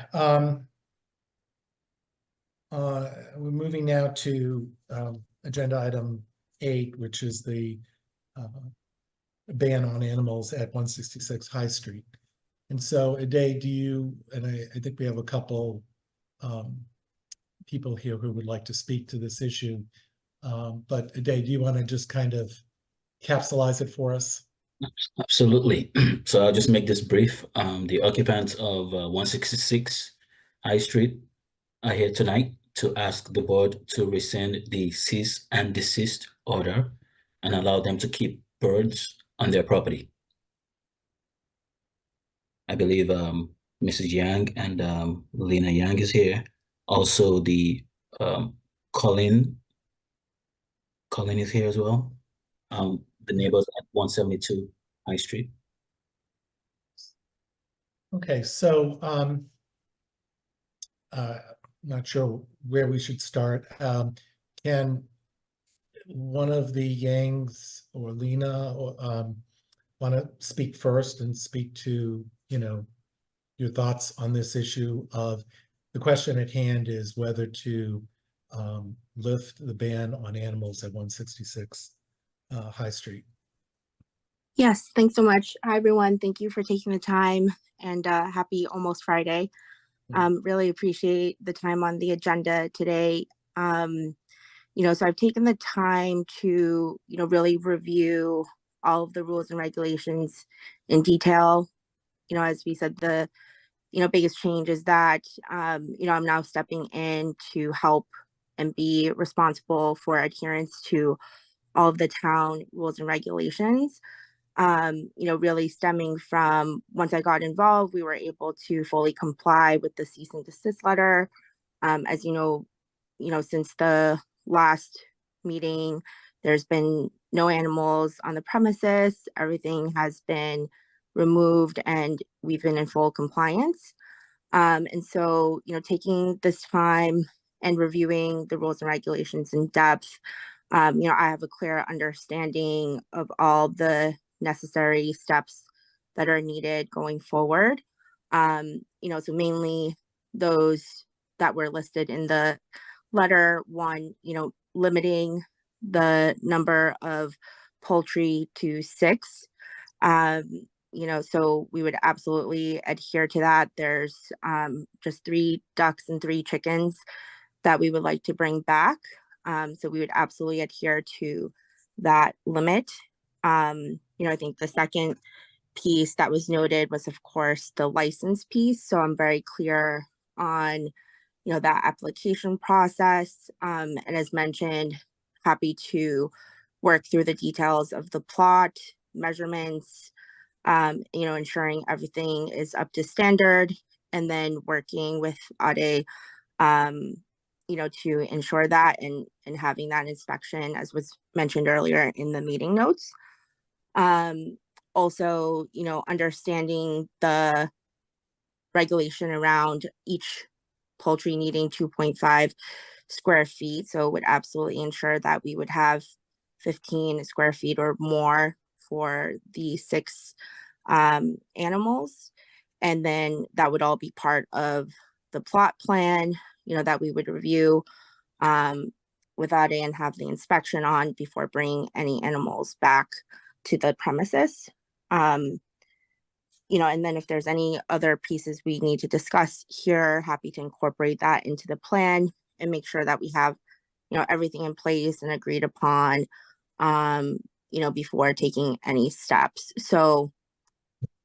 We're moving now to agenda item 8, which is the ban on animals at 166 High Street. And so, Ade, do you, and I think we have a couple people here who would like to speak to this issue. But Ade, do you want to just kind of capsulize it for us? Absolutely. So I'll just make this brief. The occupants of 166 High Street are here tonight to ask the board to rescind the cease and desist order and allow them to keep birds on their property. I believe Mrs. Yang and Lena Yang is here. Also, the Colin is here as well. The neighbors at 172 High Street. Okay, so not sure where we should start. Can one of the Yangs or Lena or want to speak first and speak to, your thoughts on this issue of the question at hand is whether to lift the ban on animals at 166 High Street. Yes, thanks so much. Hi, everyone. Thank you for taking the time and happy almost Friday. Really appreciate the time on the agenda today. So I've taken the time to, really review all of the rules and regulations in detail. As we said, the, biggest change is that, I'm now stepping in to help and be responsible for adherence to all of the town rules and regulations. Really stemming from once I got involved, we were able to fully comply with the cease and desist letter. As since the last meeting, there's been no animals on the premises. Everything has been removed and we've been in full compliance. And so, taking this time and reviewing the rules and regulations in depth, I have a clear understanding of all the necessary steps that are needed going forward. So mainly those that were listed in the letter. One, limiting the number of poultry to 6. So we would absolutely adhere to that. There's just 3 ducks and 3 chickens that we would like to bring back. So we would absolutely adhere to that limit. I think the second piece that was noted was, of course, the license piece. So I'm very clear on, that application process. And as mentioned, happy to work through the details of the plot, measurements, ensuring everything is up to standard, and then working with Ade, to ensure that and having that inspection, as was mentioned earlier in the meeting notes. Also, understanding the regulation around each poultry needing 2.5 square feet. So it would absolutely ensure that we would have 15 square feet or more for the 6 animals. And then that would all be part of the plot plan, that we would review with Ade and have the inspection on before bringing any animals back to the premises. And then if there's any other pieces we need to discuss here, happy to incorporate that into the plan and make sure that we have, everything in place and agreed upon, before taking any steps. So,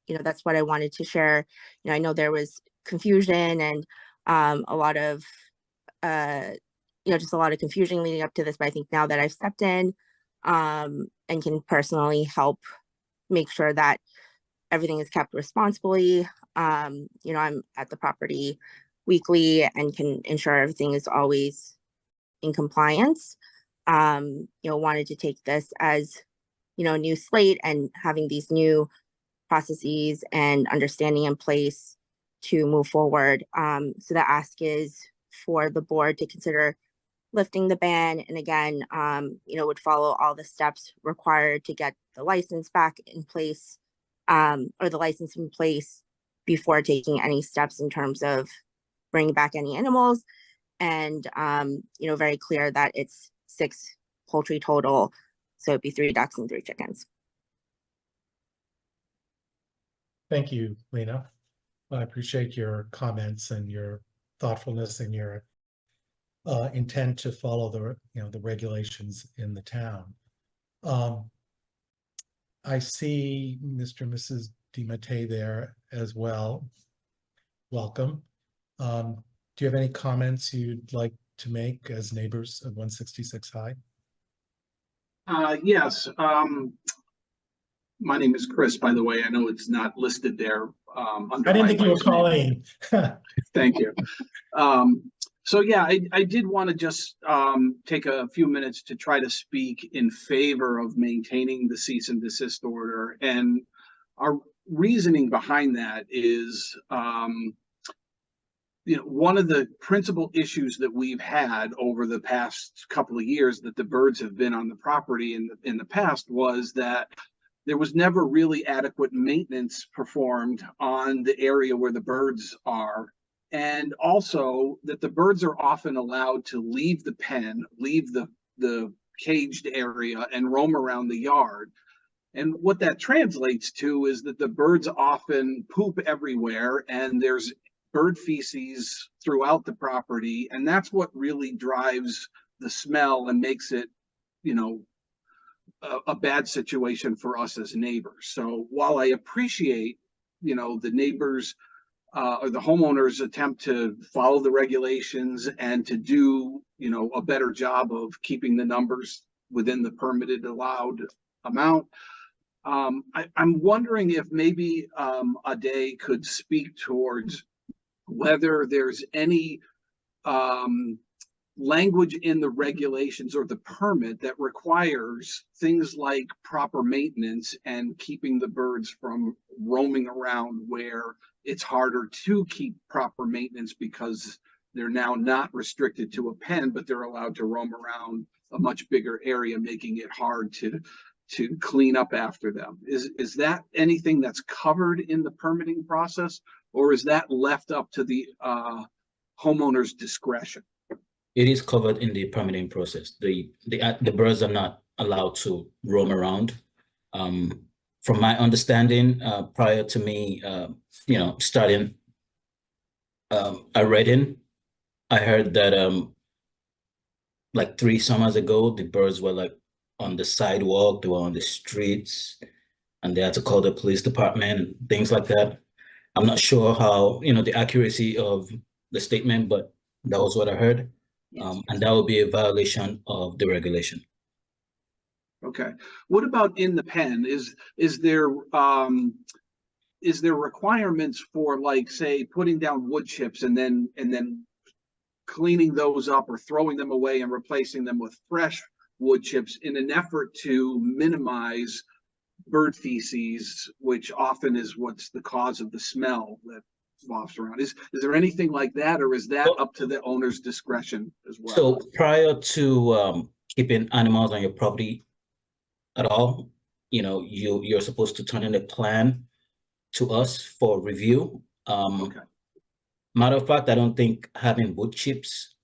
that's what I wanted to share. I know there was confusion and a lot of just a lot of confusion leading up to this. But I think now that I've stepped in and can personally help make sure that everything is kept responsibly, I'm at the property weekly and can ensure everything is always in compliance. Wanted to take this as a new slate and having these new processes and understanding in place to move forward. So the ask is for the board to consider lifting the ban, and again, would follow all the steps required to get the license back in place, or the license in place before taking any steps in terms of bringing back any animals. And, very clear that it's 6 poultry total. So it'd be 3 ducks and 3 chickens. Thank you, Lena. I appreciate your comments and your thoughtfulness and your intent to follow the regulations in the town. I see Mr. and Mrs. DiMattei there as well. Welcome. Do you have any comments you'd like to make as neighbors of 166 High? Yes. My name is Chris, by the way. I know it's not listed there. I didn't think you were calling. Thank you. So yeah, I did want to just take a few minutes to try to speak in favor of maintaining the cease and desist order. And our reasoning behind that is, one of the principal issues that we've had over the past couple of years that the birds have been on the property in the past was that there was never really adequate maintenance performed on the area where the birds are. And also that the birds are often allowed to leave the pen, leave the caged area and roam around the yard. And what that translates to is that the birds often poop everywhere and there's bird feces throughout the property. And that's what really drives the smell and makes it, a bad situation for us as neighbors. So while I appreciate, the neighbors or the homeowners attempt to follow the regulations and to do, a better job of keeping the numbers within the permitted allowed amount, I'm wondering if maybe Ade could speak towards whether there's any language in the regulations or the permit that requires things like proper maintenance and keeping the birds from roaming around where it's harder to keep proper maintenance because they're now not restricted to a pen, but they're allowed to roam around a much bigger area, making it hard to clean up after them. Is that anything that's covered in the permitting process, or is that left up to the homeowner's discretion? It is covered in the permitting process. The birds are not allowed to roam around. From my understanding, prior to me, starting at Reading, I heard that like 3 summers ago, the birds were like on the sidewalk, they were on the streets, and they had to call the police department and things like that. I'm not sure how, the accuracy of the statement, but that was what I heard. And that would be a violation of the regulation. Okay. What about in the pen? Is there requirements for, like, say, putting down wood chips and then cleaning those up or throwing them away and replacing them with fresh wood chips in an effort to minimize bird feces, which often is what's the cause of the smell that wafts around? Is there anything like that, or is that up to the owner's discretion as well? So prior to keeping animals on your property at all, you're supposed to turn in a plan to us for review. Okay. Matter of fact, I don't think having wood chips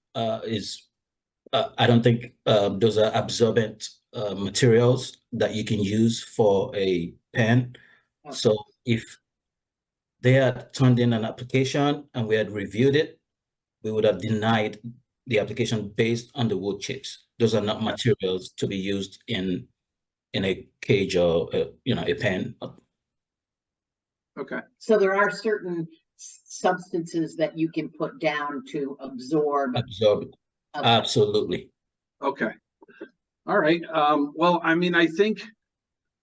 I don't think those are absorbent materials that you can use for a pen. Okay. So if they had turned in an application and we had reviewed it, we would have denied the application based on the wood chips. Those are not materials to be used in a cage or a pen. Okay. So there are certain substances that you can put down to absorb. Absorb it. Okay. Absolutely. Okay. All right. Well, I mean, I think,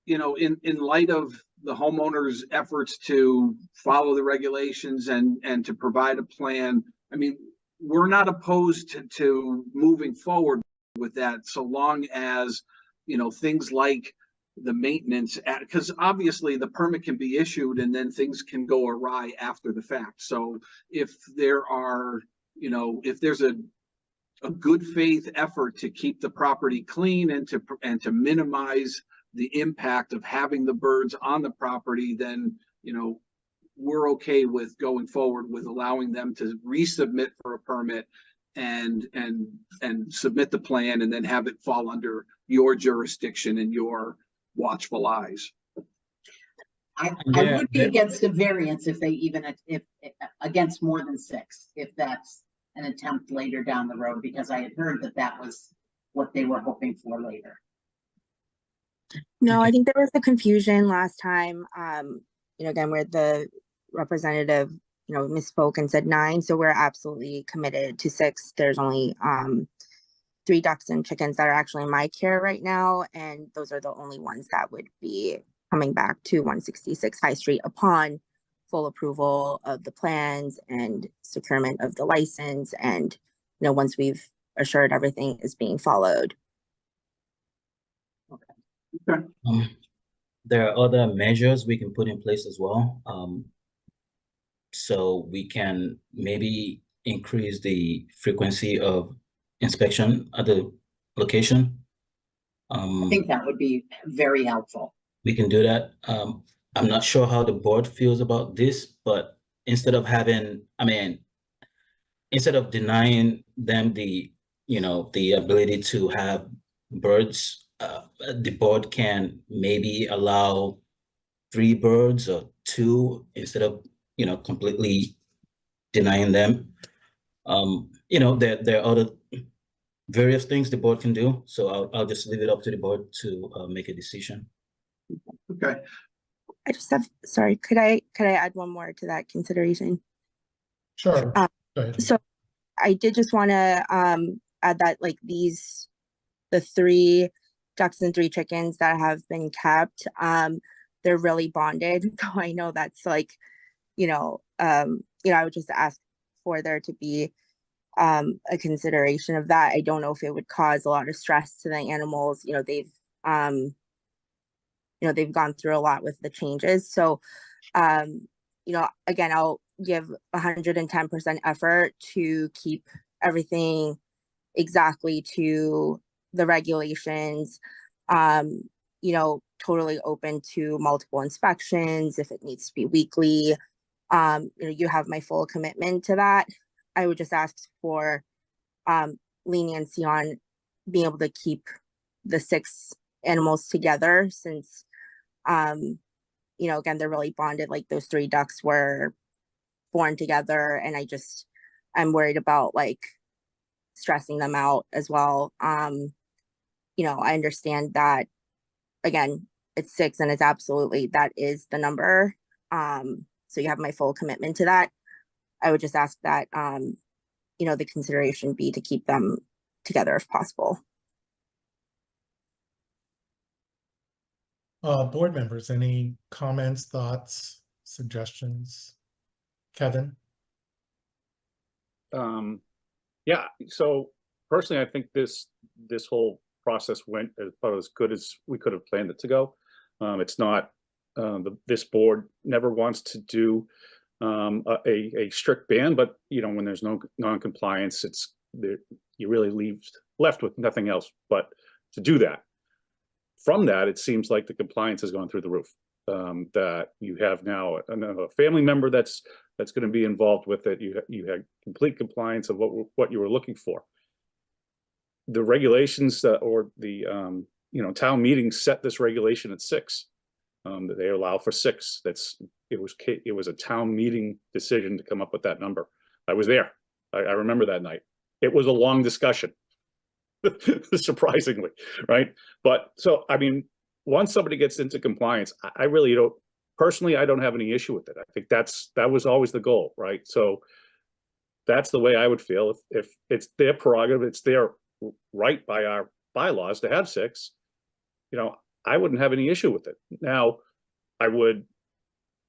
you know, in light of the homeowners' efforts to follow the regulations and to provide a plan, I mean, we're not opposed to moving forward with that, so long as, you know, things like the maintenance, because obviously the permit can be issued and then things can go awry after the fact. So if there are, you know, if there's a good faith effort to keep the property clean and to minimize the impact of having the birds on the property, then, you know, we're okay with going forward with allowing them to resubmit for a permit and submit the plan and then have it fall under your jurisdiction and your watchful eyes. I would be against a variance if they even, if against more than 6, if that's an attempt later down the road, because I had heard that that was what they were hoping for later. No, I think there was a confusion last time, you know, again, where the representative, you know, misspoke and said 9, so we're absolutely committed to 6. There's only 3 ducks and chickens that are actually in my care right now, and those are the only ones that would be coming back to 166 High Street upon full approval of the plans and securement of the license, and, you know, once we've assured everything is being followed. There are other measures we can put in place as well. So we can maybe increase the frequency of inspection at the location. I think that would be very helpful. We can do that. I'm not sure how the board feels about this, but instead of having, I mean, instead of denying them the, you know, the ability to have birds, the board can maybe allow 3 birds or 2 instead of, you know, completely denying them. You know, there are other various things the board can do. So I'll just leave it up to the board to make a decision. Okay. I just have, sorry, could I add one more to that consideration? Sure. Go ahead. So I did just want to add that, like, the 3 ducks and 3 chickens that have been kept, they're really bonded. So I know that's like, you know, I would just ask for there to be a consideration of that. I don't know if it would cause a lot of stress to the animals. You know, they've gone through a lot with the changes. So, you know, again, I'll give 110% effort to keep everything exactly to the regulations, you know, totally open to multiple inspections if it needs to be weekly. You know, you have my full commitment to that. I would just ask for leniency on being able to keep the 6 animals together, since you know, again, they're really bonded. Like, those 3 ducks were born together, and I'm worried about, like, stressing them out as well. You know, I understand that, again, it's 6 and it's absolutely, that is the number. So you have my full commitment to that. I would just ask that, you know, the consideration be to keep them together if possible. Board members, any comments, thoughts, suggestions? Kevin? Yeah, so personally, I think this whole process went about as good as we could have planned it to go. It's not, this board never wants to do a strict ban, but, you know, when there's no non-compliance, you really left with nothing else but to do that. From that, it seems like the compliance has gone through the roof. That you have now a family member that's going to be involved with it. You had complete compliance of what you were looking for. The regulations or the you know, town meetings set this regulation at 6. That they allow for 6. It was a town meeting decision to come up with that number. I was there. I remember that night. It was a long discussion. Surprisingly, right? But so, I mean, once somebody gets into compliance, I really don't, personally, I don't have any issue with it. I think that was always the goal, right? So that's the way I would feel if it's their prerogative, it's their right by our bylaws to have 6, you know, I wouldn't have any issue with it. Now, I would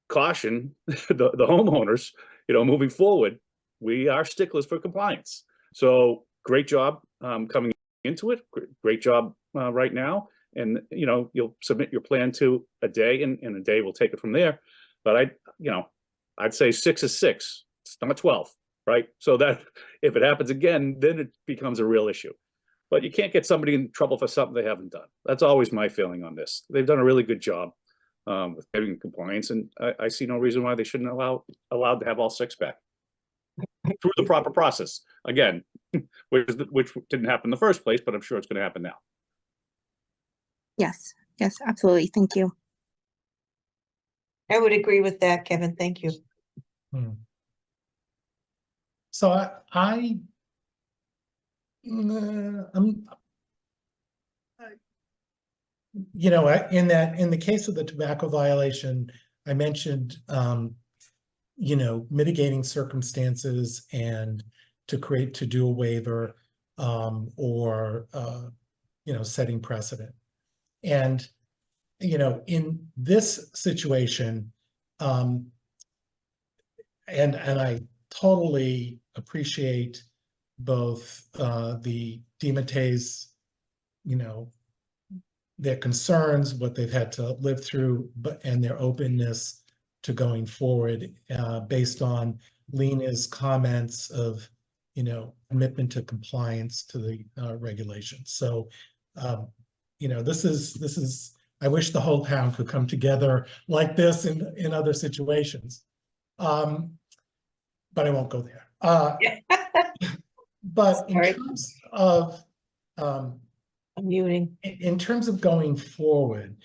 caution the homeowners, you know, moving forward, we are sticklers for compliance. So great job coming into it. Great job right now. And, you know, you'll submit your plan to a day and a day will take it from there. But I'd say 6 is 6. It's not 12, right? So that if it happens again, then it becomes a real issue. But you can't get somebody in trouble for something they haven't done. That's always my feeling on this. They've done a really good job with getting compliance, and I see no reason why they shouldn't allowed to have all 6 back through the proper process. Again, which didn't happen in the first place, but I'm sure it's going to happen now. Yes, yes, absolutely. Thank you. I would agree with that, Kevin. Thank you. So you know, in the case of the tobacco violation, I mentioned, you know, mitigating circumstances and to do a waiver, or, you know, setting precedent. And, you know, in this situation, and I totally appreciate both the DiMatteis, you know, their concerns, what they've had to live through, and their openness to going forward based on Lena's comments of, you know, commitment to compliance to the regulations. So, you know, this is, I wish the whole town could come together like this in other situations. But I won't go there. But in terms of, I'm muting. In terms of going forward,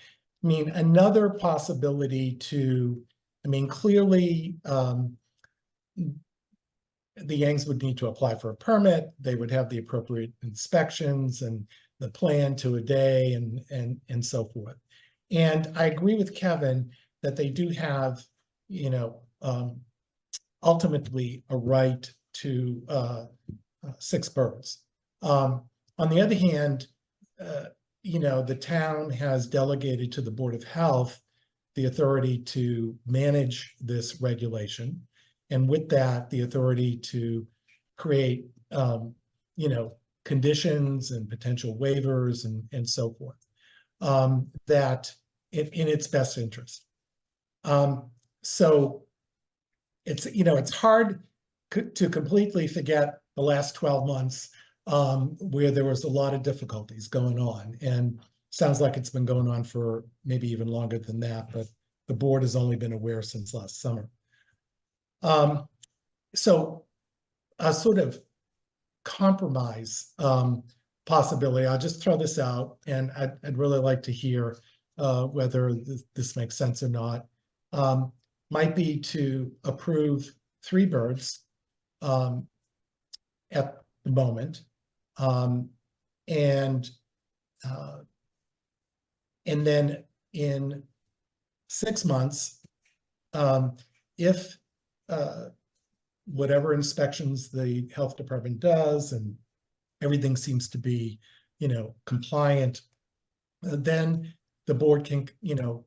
I mean, another possibility clearly, the Yangs would need to apply for a permit. They would have the appropriate inspections and the plan to a day and so forth. And I agree with Kevin that they do have, you know, ultimately a right to 6 birds. On the other hand, you know, the town has delegated to the Board of Health the authority to manage this regulation. And with that, the authority to create, you know, conditions and potential waivers and so forth, that in its best interest. So it's, you know, it's hard to completely forget the last 12 months where there was a lot of difficulties going on, and sounds like it's been going on for maybe even longer than that, but the board has only been aware since last summer. So a sort of compromise possibility, I'll just throw this out, and I'd really like to hear whether this makes sense or not, might be to approve 3 birds at the moment, and then in 6 months, if whatever inspections the health department does and everything seems to be, you know, compliant, then the board can, you know,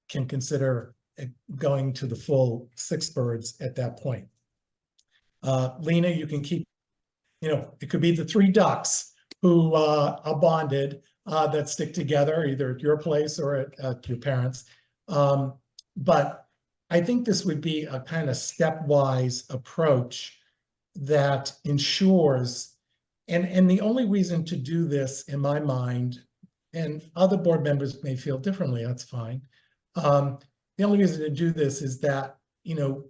can consider going to the full 6 birds at that point. Lena, you can keep, you know, it could be the 3 ducks who are bonded that stick together either at your place or at your parents'. But I think this would be a kind of stepwise approach that ensures, and the only reason to do this in my mind, and other board members may feel differently, that's fine. The only reason to do this is that, you know,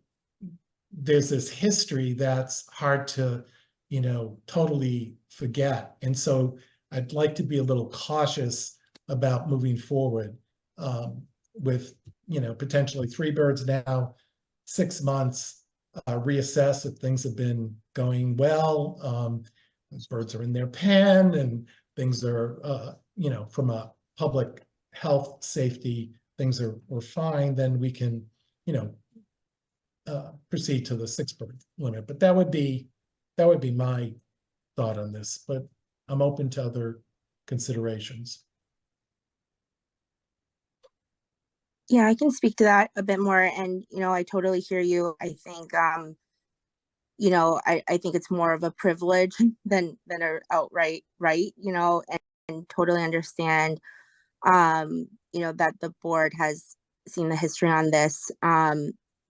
there's this history that's hard to, you know, totally forget. And so I'd like to be a little cautious about moving forward with, you know, potentially 3 birds now, 6 months, reassess if things have been going well. Those birds are in their pen and things are, you know, from a public health safety, things were fine, then we can, you know, proceed to the 6 bird limit. But that would be my thought on this, but I'm open to other considerations. Yeah, I can speak to that a bit more. And, you know, I totally hear you. I think, you know, I think it's more of a privilege than a outright right, you know, and totally understand, you know, that the board has seen the history on this.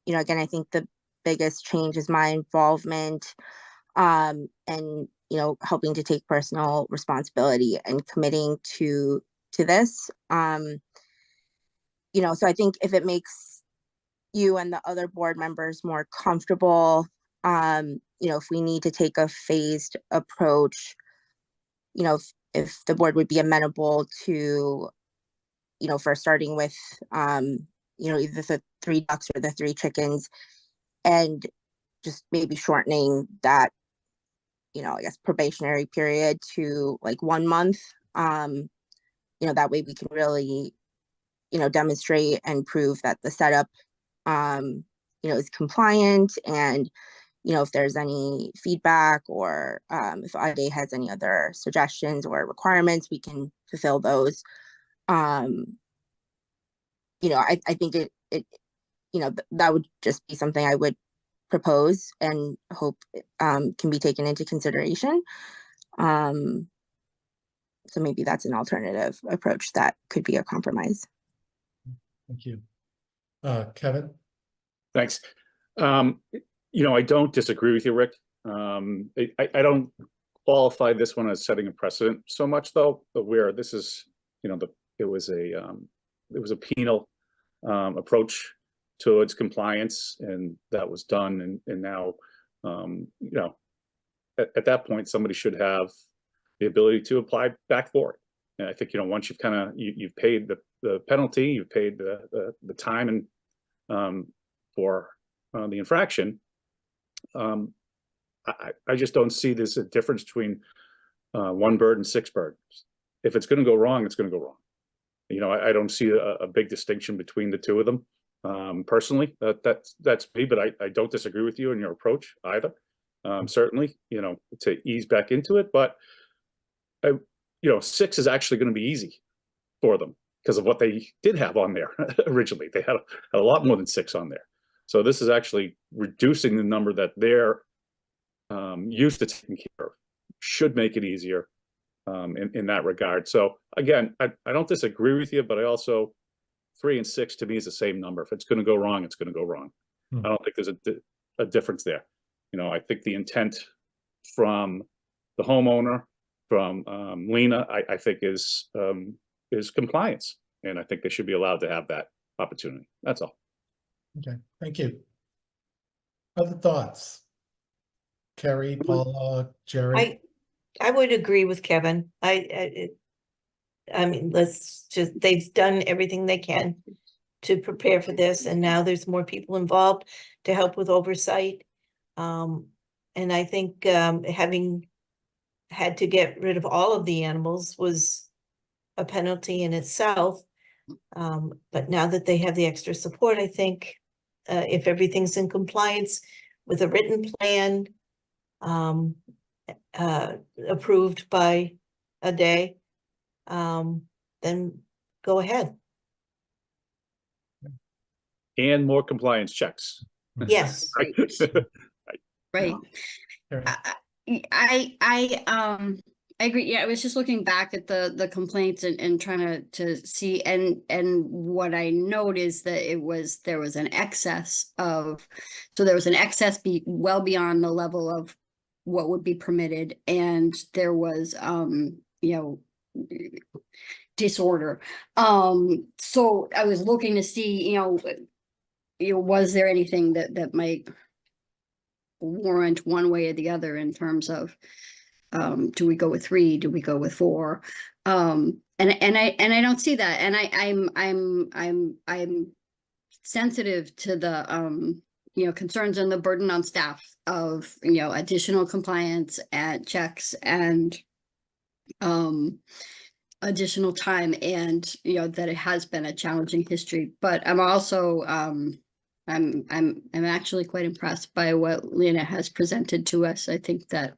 You know, again, I think the biggest change is my involvement, and, you know, helping to take personal responsibility and committing to this. You know, so I think if it makes you and the other board members more comfortable, you know, if we need to take a phased approach, you know, if the board would be amenable to, you know, first starting with, you know, either the 3 ducks or the 3 chickens, and just maybe shortening that, you know, I guess probationary period to like 1 month. You know, that way we can really, you know, demonstrate and prove that the setup, you know, is compliant. And, you know, if there's any feedback or if IDA has any other suggestions or requirements, we can fulfill those. You know, I think it you know, that would just be something I would propose and hope can be taken into consideration. So maybe that's an alternative approach that could be a compromise. Thank you. Kevin? Thanks. You know, I don't disagree with you, Rick. I don't qualify this one as setting a precedent so much, though, but where this is, you know, it was a penal approach towards compliance, and that was done, and now, you know, at that point, somebody should have the ability to apply back for it. And I think, you know, once you've kind of you've paid the penalty, you've paid the time and for the infraction. I just don't see there's a difference between 1 bird and 6 birds. If it's going to go wrong, it's going to go wrong. You know, I don't see a big distinction between the two of them. Personally, that's me, but I don't disagree with you in your approach either. Certainly, you know, to ease back into it, but you know, 6 is actually going to be easy for them because of what they did have on there originally. They had a lot more than 6 on there. So this is actually reducing the number that they're used to taking care of. Should make it easier in that regard. So again, I don't disagree with you, but I also 3 and 6 to me is the same number. If it's going to go wrong, it's going to go wrong. I don't think there's a difference there. You know, I think the intent from the homeowner, from Lena, I think is compliance, and I think they should be allowed to have that opportunity. That's all. Okay, thank you. Other thoughts? Carrie, Paula, Jerry? I would agree with Kevin. I mean, they've done everything they can to prepare for this, and now there's more people involved to help with oversight. And I think having had to get rid of all of the animals was a penalty in itself. But now that they have the extra support, I think if everything's in compliance with a written plan, approved by a day, then go ahead. And more compliance checks. Yes. Right. I agree. Yeah, I was just looking back at the complaints and trying to see, and what I note is that there was an excess well beyond the level of what would be permitted, and there was you know, disorder. So I was looking to see, you know, was there anything that might warrant one way or the other in terms of do we go with 3, do we go with 4? And I don't see that, and I'm sensitive to the you know, concerns and the burden on staff of, you know, additional compliance and checks and additional time and, you know, that it has been a challenging history, but I'm also, I'm actually quite impressed by what Lena has presented to us. I think that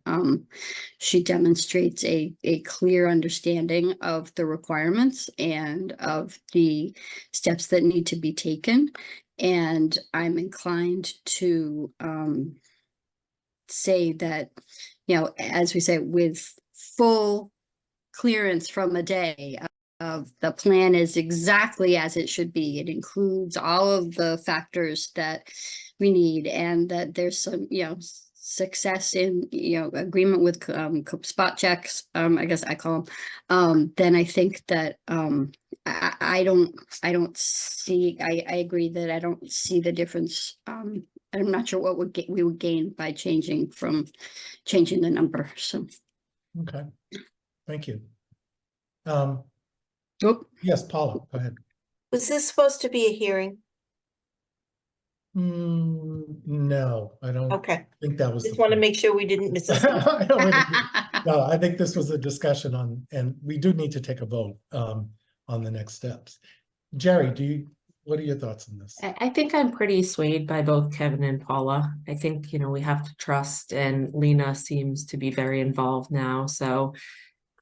she demonstrates a clear understanding of the requirements and of the steps that need to be taken. And I'm inclined to say that, you know, as we say, with full clearance from a day of the plan is exactly as it should be. It includes all of the factors that we need, and that there's some, you know, success in, you know, agreement with spot checks, I guess I call them, then I think that I don't see, I agree that I don't see the difference. I'm not sure what we would gain by changing the number, so. Okay, thank you. Oh, Yes, Paula, go ahead. Was this supposed to be a hearing? No, I don't Okay, think that was. just the want to plan. make sure we didn't miss a step. I don't think- No, I think this was a discussion on, and we do need to take a vote on the next steps. Jerry, what are your thoughts on this? I think I'm pretty swayed by both Kevin and Paula. I think, you know, we have to trust, and Lena seems to be very involved now, so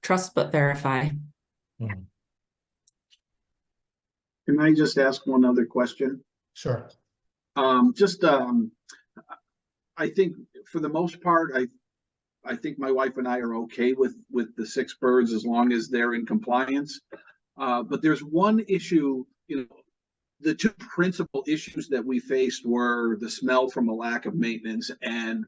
trust but verify. Can I just ask one other question? Sure. I think for the most part, I think my wife and I are okay with the 6 birds as long as they're in compliance. But there's one issue, you know, the 2 principal issues that we faced were the smell from a lack of maintenance, and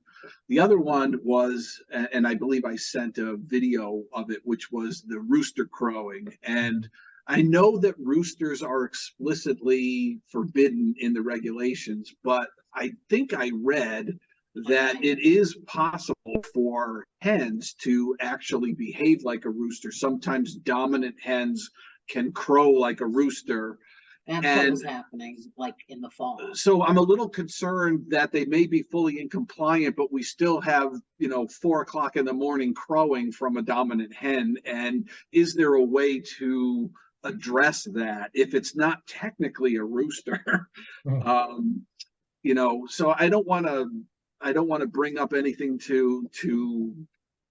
the other one was, and I believe I sent a video of it, which was the rooster crowing. And I know that roosters are explicitly forbidden in the regulations, but I think I read that it is possible for hens to actually behave like a rooster. Sometimes dominant hens can crow like a rooster. That's what was happening, like in the fall. So I'm a little concerned that they may be fully in compliant, but we still have, you know, 4 o'clock in the morning crowing from a dominant hen. And is there a way to address that if it's not technically a rooster? You know, so I don't want to bring up anything to you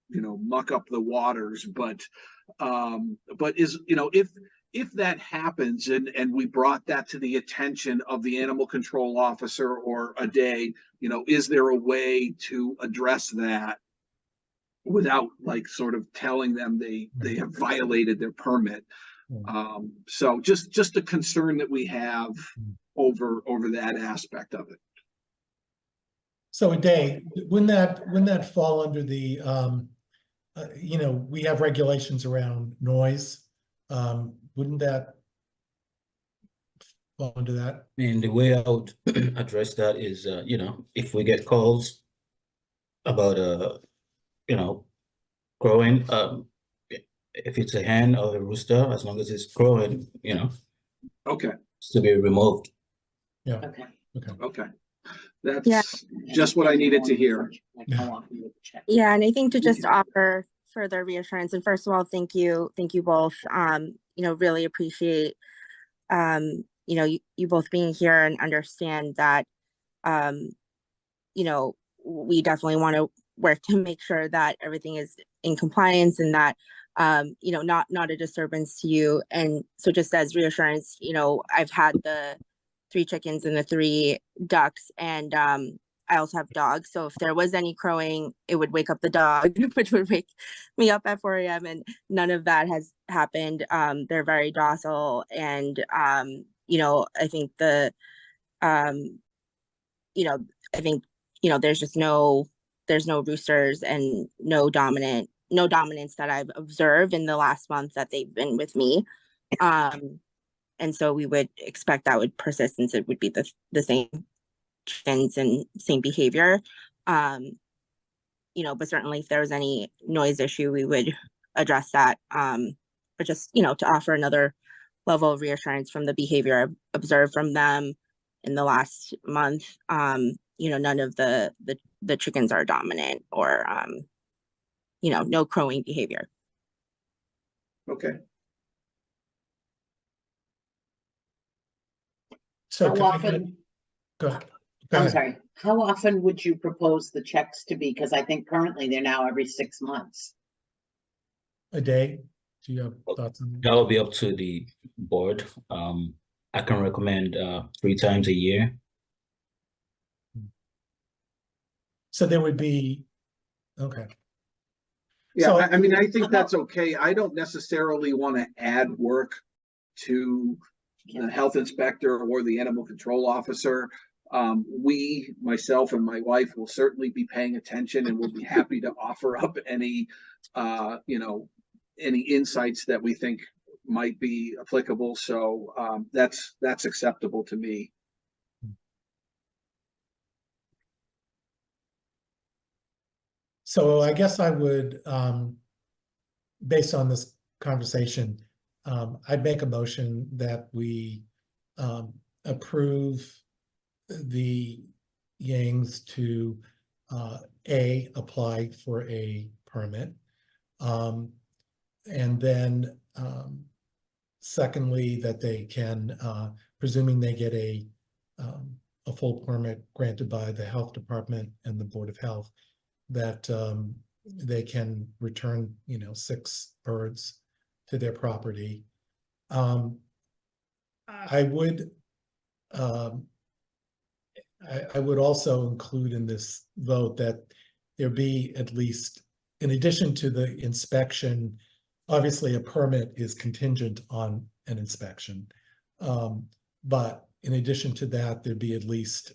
know, muck up the waters, but is, you know, if that happens and we brought that to the attention of the animal control officer or a day, you know, is there a way to address that without like sort of telling them they have violated their permit? So just a concern that we have over that aspect of it. So a day, wouldn't that fall under the, you know, we have regulations around noise. Wouldn't that fall under that? And the way I would address that is, you know, if we get calls about, you know, crowing, if it's a hen or a rooster, as long as it's crowing, you know, okay, it's to be removed. Yeah. Okay. That's just what I needed to hear. Yeah, and I think to just offer further reassurance, and first of all, thank you both. You know, really appreciate you know, you both being here and understand that you know, we definitely want to work to make sure that everything is in compliance and that you know, not a disturbance to you. And so just as reassurance, you know, I've had the 3 chickens and the 3 ducks, and I also have dogs. So if there was any crowing, it would wake up the dog, which would wake me up at 4 a.m. And none of that has happened. They're very docile, and you know, I think you know, I think, you know, there's no roosters and no dominance that I've observed in the last month that they've been with me. And so we would expect that would persist, since it would be the same chickens and same behavior. You know, but certainly if there was any noise issue, we would address that. But just, you know, to offer another level of reassurance from the behavior I've observed from them in the last month, you know, none of the chickens are dominant or, you know, no crowing behavior. Okay. So How can I get, often, go ahead. Go I'm ahead. sorry, how often would you propose the checks to be? Because I think currently they're now every 6 months. A day? Do you have thoughts on? That will be up to the board. I can recommend 3 times a year. So there would be, okay. Yeah, So- I mean, I think that's okay. I don't necessarily want to add work to the health inspector or the animal control officer. Myself and my wife will certainly be paying attention and will be happy to offer up any, any insights that we think might be applicable. So that's acceptable to me. So I guess I would, based on this conversation, I'd make a motion that we approve the Yangs to apply for a permit. And then secondly, that they can, presuming they get a full permit granted by the health department and the Board of Health, that they can return, 6 birds to their property. I would I would also include in this vote that there be at least, in addition to the inspection, obviously a permit is contingent on an inspection. But in addition to that, there'd be at least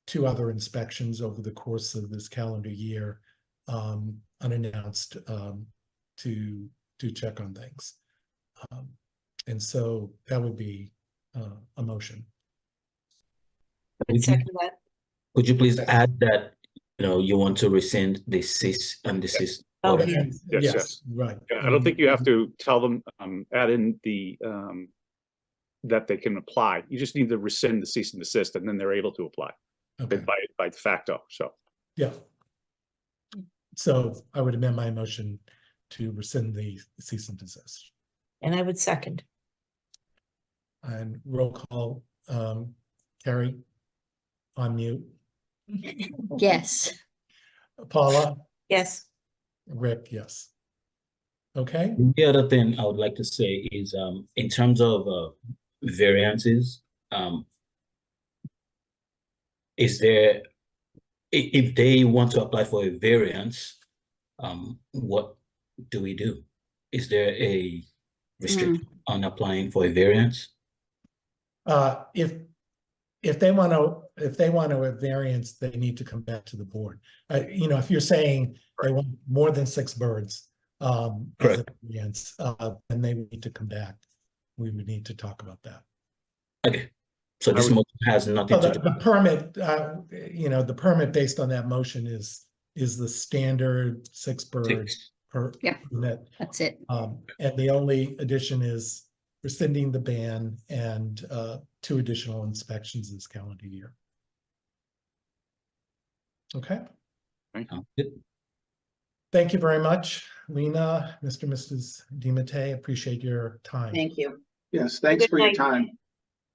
2 other inspections over the course of this calendar year, unannounced, to check on things. And so that would be a motion. Could you please add that, you want to rescind the cease and desist order? Yes. Right. Yeah, I don't think you have to tell them, add in the, that they can apply. You just need to rescind the cease and desist, and then they're able to apply. Okay. By de facto, so. Yeah. So I would amend my motion to rescind the cease and desist. And I would second. And roll call, Carrie, on mute. Yes. Paula, Yes. Rick, yes. Okay, The other thing I would like to say is, in terms of variances, is there, if they want to apply for a variance, what do we do? Is there a restriction on applying for a variance? if they want to a variance, they need to come back to the board. If you're saying they want more than 6 birds, as a variance, then they need to come back. We would need to talk about that. Okay, so this motion has nothing to do. The permit, the permit based on that motion is the standard 6 bird per permit. That's it. And the only addition is rescinding the ban and 2 additional inspections this calendar year. Okay. Thank you very much, Lena, Mr. and Mrs. DiMattei. Appreciate your time. Thank you. Yes, thanks for your time.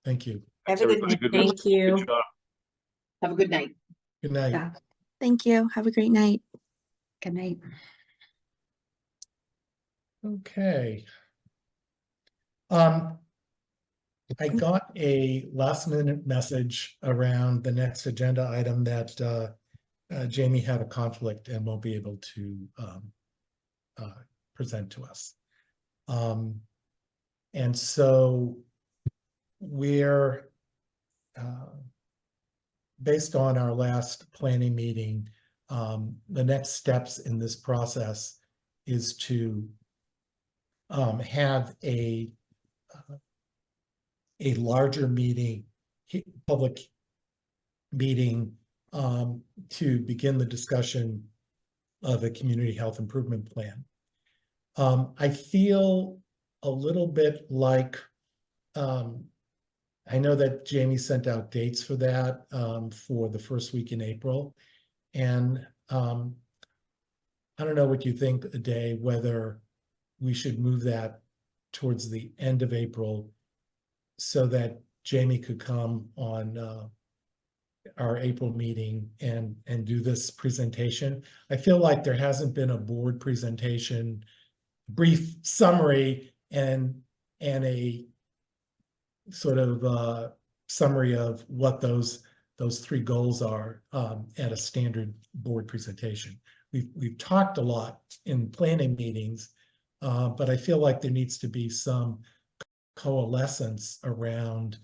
Thank you. Have a good night. Thank you. Have a good night. Good night. Yeah. Thank you. Have a great night. Good night. Okay. I got a last minute message around the next agenda item that Jamie had a conflict and won't be able to present to us. And so we're, based on our last planning meeting, the next steps in this process is to have a larger meeting, public meeting, to begin the discussion of a community health improvement plan. I feel a little bit like, I know that Jamie sent out dates for that, for the first week in April. And I don't know what you think, Aday, whether we should move that towards the end of April so that Jamie could come on our April meeting and do this presentation. I feel like there hasn't been a board presentation, brief summary and a sort of summary of what those three goals are at a standard board presentation. We've talked a lot in planning meetings, but I feel like there needs to be some coalescence around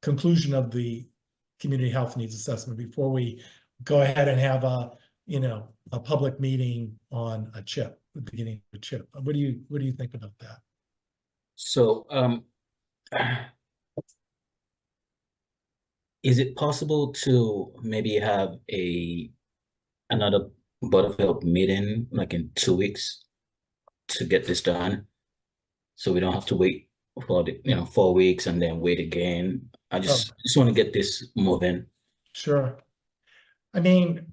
conclusion of the community health needs assessment before we go ahead and have a public meeting on a CHIP, the beginning of a CHIP. What do you think about that? So, is it possible to maybe have another Board of Health meeting like in 2 weeks to get this done? So we don't have to wait for 4 weeks and then wait again. I just want to get this moving. Sure. I mean,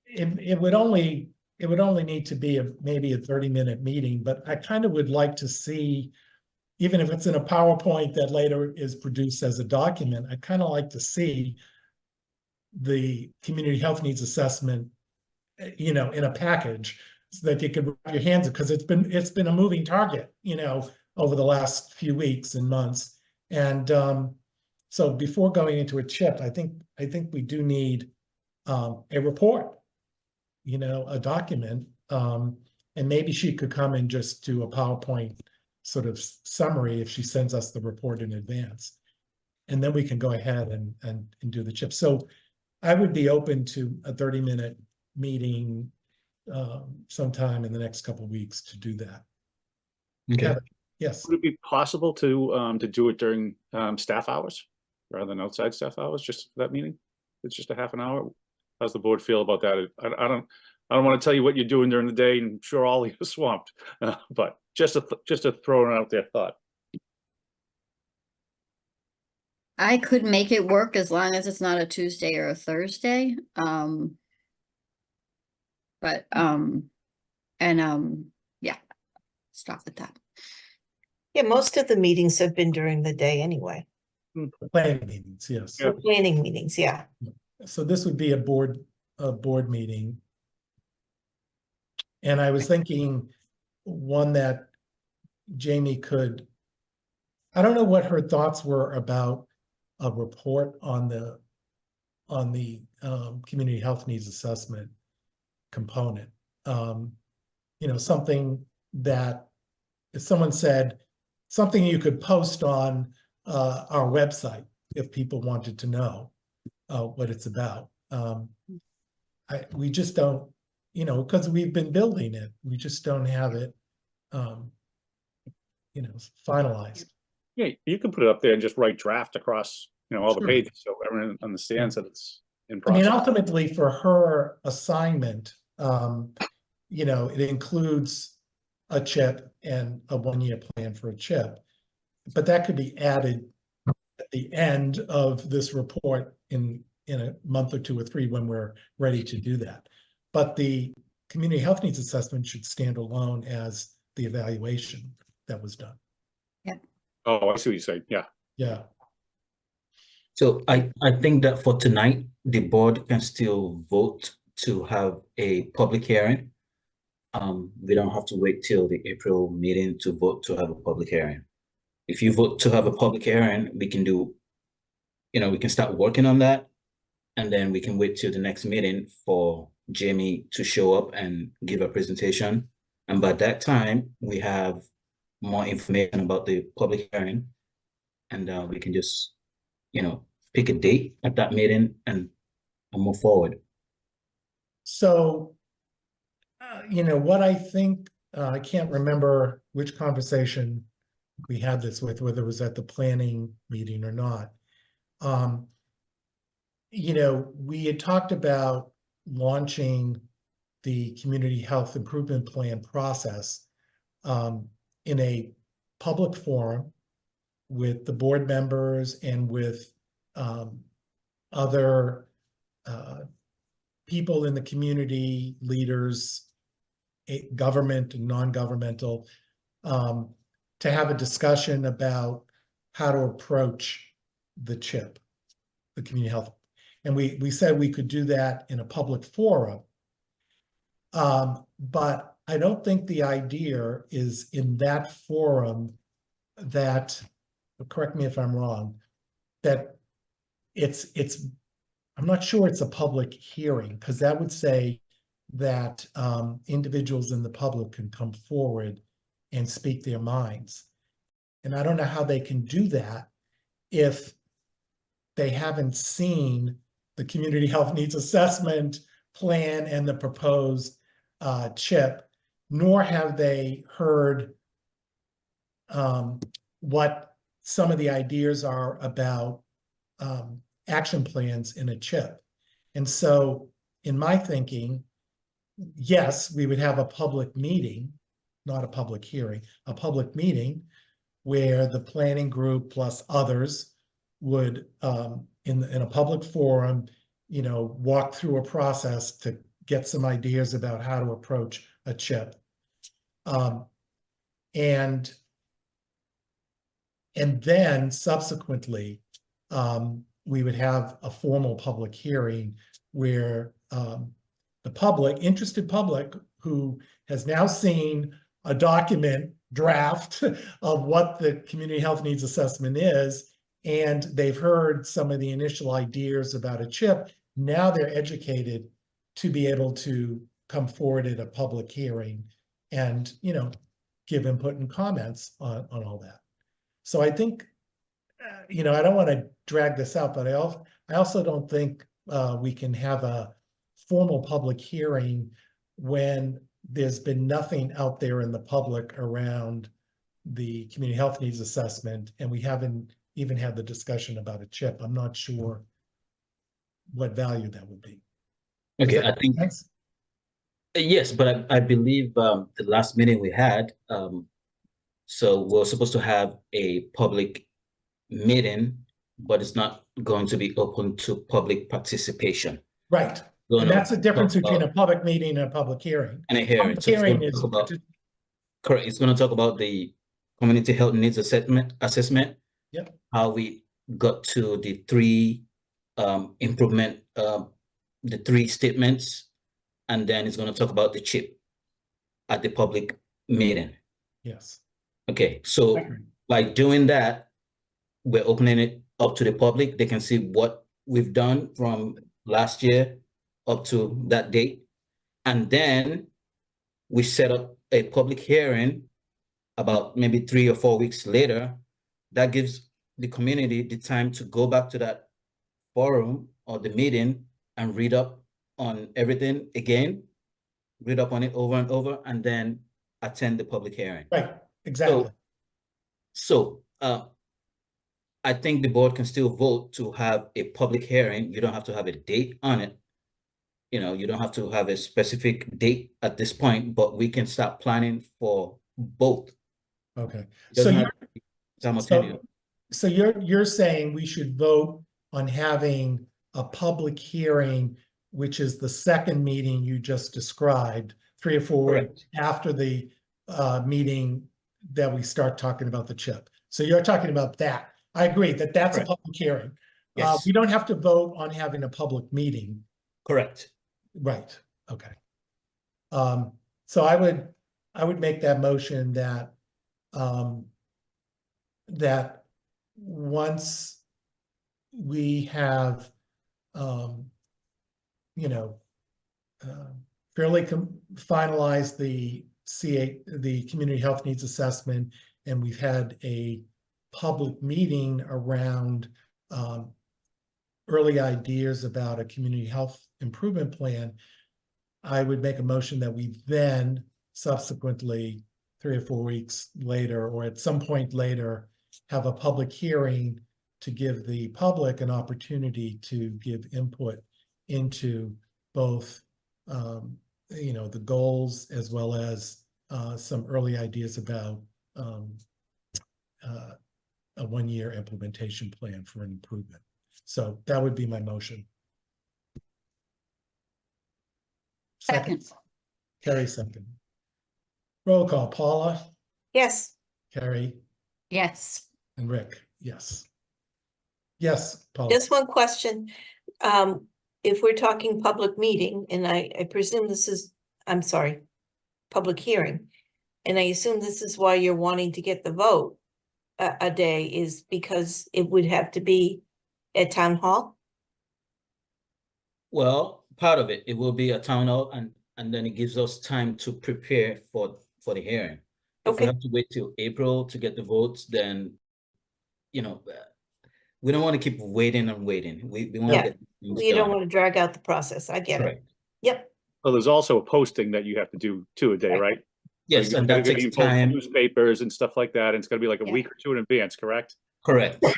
it would only need to be maybe a 30-minute meeting, but I kind of would like to see, even if it's in a PowerPoint that later is produced as a document, I'd kind of like to see the community health needs assessment, in a package so that you could wrap your hands, because it's been a moving target, over the last few weeks and months. And so before going into a CHIP, I think we do need a report, a document, and maybe she could come and just do a PowerPoint sort of summary if she sends us the report in advance. And then we can go ahead and do the CHIP. So I would be open to a 30-minute meeting sometime in the next couple of weeks to do that. Okay. Yes. Would it be possible to do it during staff hours rather than outside staff hours, just for that meeting? It's just a half an hour. How's the board feel about that? I don't want to tell you what you're doing during the day, and I'm sure all of you are swamped, but just to throw it out there thought. I could make it work as long as it's not a Tuesday or a Thursday. Yeah, stop with that. Yeah, most of the meetings have been during the day anyway. Planning meetings, yes. For planning meetings, yeah. So this would be a board meeting. And I was thinking one that Jamie could, I don't know what her thoughts were about a report on the community health needs assessment component. Something that if someone said something you could post on our website if people wanted to know what it's about. We just don't, because we've been building it, we just don't have it, finalized. Yeah, you can put it up there and just write draft across, all the Sure. pages, so everyone understands that it's in I process. mean, ultimately for her assignment, it includes a CHIP and a 1-year plan for a CHIP, but that could be added at the end of this report in a month or 2 or 3 when we're ready to do that. But the community health needs assessment should stand alone as the evaluation that was done. Oh, I see what you're saying. Yeah. Yeah. So I think that for tonight, the board can still vote to have a public hearing. We don't have to wait till the April meeting to vote to have a public hearing. If you vote to have a public hearing, we can do, we can start working on that, and then we can wait till the next meeting for Jamie to show up and give a presentation. And by that time, we have more information about the public hearing, and we can just, pick a date at that meeting and move forward. So, what I think, I can't remember which conversation we had this with, whether it was at the planning meeting or not. We had talked about launching the community health improvement plan process in a public forum with the board members and with other people in the community, leaders, government and non-governmental, to have a discussion about how to approach the CHIP, the community health. And we said we could do that in a public forum. But I don't think the idea is in that forum that, correct me if I'm wrong, that I'm not sure it's a public hearing, because that would say that individuals in the public can come forward and speak their minds. And I don't know how they can do that if they haven't seen the community health needs assessment plan and the proposed CHIP, nor have they heard what some of the ideas are about action plans in a CHIP. And so in my thinking, yes, we would have a public meeting, not a public hearing, a public meeting where the planning group plus others would, in a public forum, walk through a process to get some ideas about how to approach a CHIP. And then subsequently, we would have a formal public hearing where the public, interested public, who has now seen a document draft of what the community health needs assessment is, and they've heard some of the initial ideas about a CHIP, now they're educated to be able to come forward at a public hearing and, give input and comments on all that. So I think, I don't want to drag this out, but I also don't think we can have a formal public hearing when there's been nothing out there in the public around the community health needs assessment, and we haven't even had the discussion about a CHIP. I'm not sure what value that would be. Okay, I think, yes, but I believe the last meeting we had, so we're supposed to have a public meeting, but it's not going to be open to public participation. Right. And that's the difference between a public meeting and a public hearing. And a hearing. Public hearing is correct. It's going to talk about the community health needs assessment. Yep. How we got to the three improvement, the three statements, and then it's going to talk about the CHIP at the public meeting. Yes. Okay, so by doing that, we're opening it up to the public. They can see what we've done from last year up to that date. And then we set up a public hearing about maybe 3 or 4 weeks later. That gives the community the time to go back to that forum or the meeting and read up on everything again, read up on it over and over, and then attend the public hearing. Right, exactly. So I think the board can still vote to have a public hearing. You don't have to have a date on it. You don't have to have a specific date at this point, but we can start planning for both. Okay. So you're saying we should vote on having a public hearing, which is the second meeting you just described, 3 or 4 weeks after the meeting that we start talking about the CHIP. So you're talking about that. I agree that that's a public hearing. Yes. We don't have to vote on having a public meeting. Correct. Right. Okay. So I would make that motion that that once we have fairly finalized the community health needs assessment, and we've had a public meeting around early ideas about a community health improvement plan, I would make a motion that we then subsequently 3 or 4 weeks later, or at some point later, have a public hearing to give the public an opportunity to give input into both the goals as well as some early ideas about a 1-year implementation plan for an improvement. So that would be my motion. Second. Carrie, second. Roll call. Paula? Yes. Carrie? Yes. And Rick? Yes. Yes, Paul. Just one question. If we're talking public meeting, and I presume this is, I'm sorry, public hearing, and I assume this is why you're wanting to get the vote a day is because it would have to be at town hall? Well, part of it will be a town hall, and then it gives us time to prepare for the hearing. If we Okay. have to wait till April to get the votes, then, we don't want to keep waiting and waiting. We want to Yeah, get things you don't done. want to drag out the process. I get it. Correct. Yep. Well, there's also a posting that you have to do too a day, Right. right? Yes, So and you're that gonna takes be posting time. Newspapers and stuff like that, and it's gonna be like a Yeah. week or two in advance, correct? Correct. So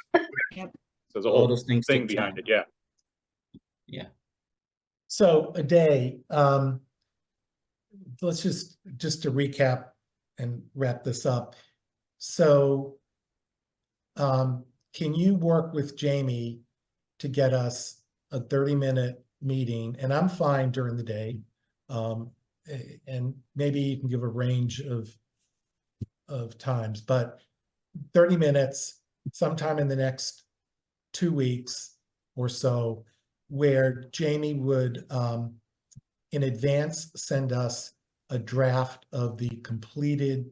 there's a All whole those things thing take behind time. it, yeah. Yeah. So a day, let's just to recap and wrap this up. So can you work with Jamie to get us a 30-minute meeting? And I'm fine during the day. And maybe you can give a range of times, but 30 minutes sometime in the next 2 weeks or so, where Jamie would in advance send us a draft of the completed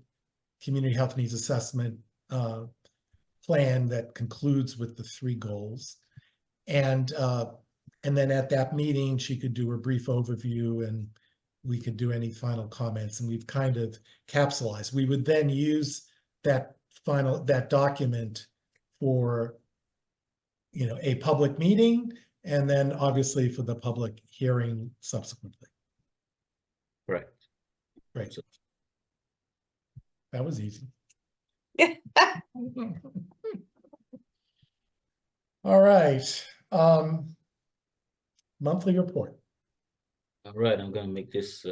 community health needs assessment plan that concludes with the 3 goals. And then at that meeting, she could do a brief overview and we could do any final comments, and we've kind of capsulized. We would then use that document for, a public meeting, and then obviously for the public hearing subsequently. Correct. Right. That was easy. All right. Monthly report. All right, I'm gonna make this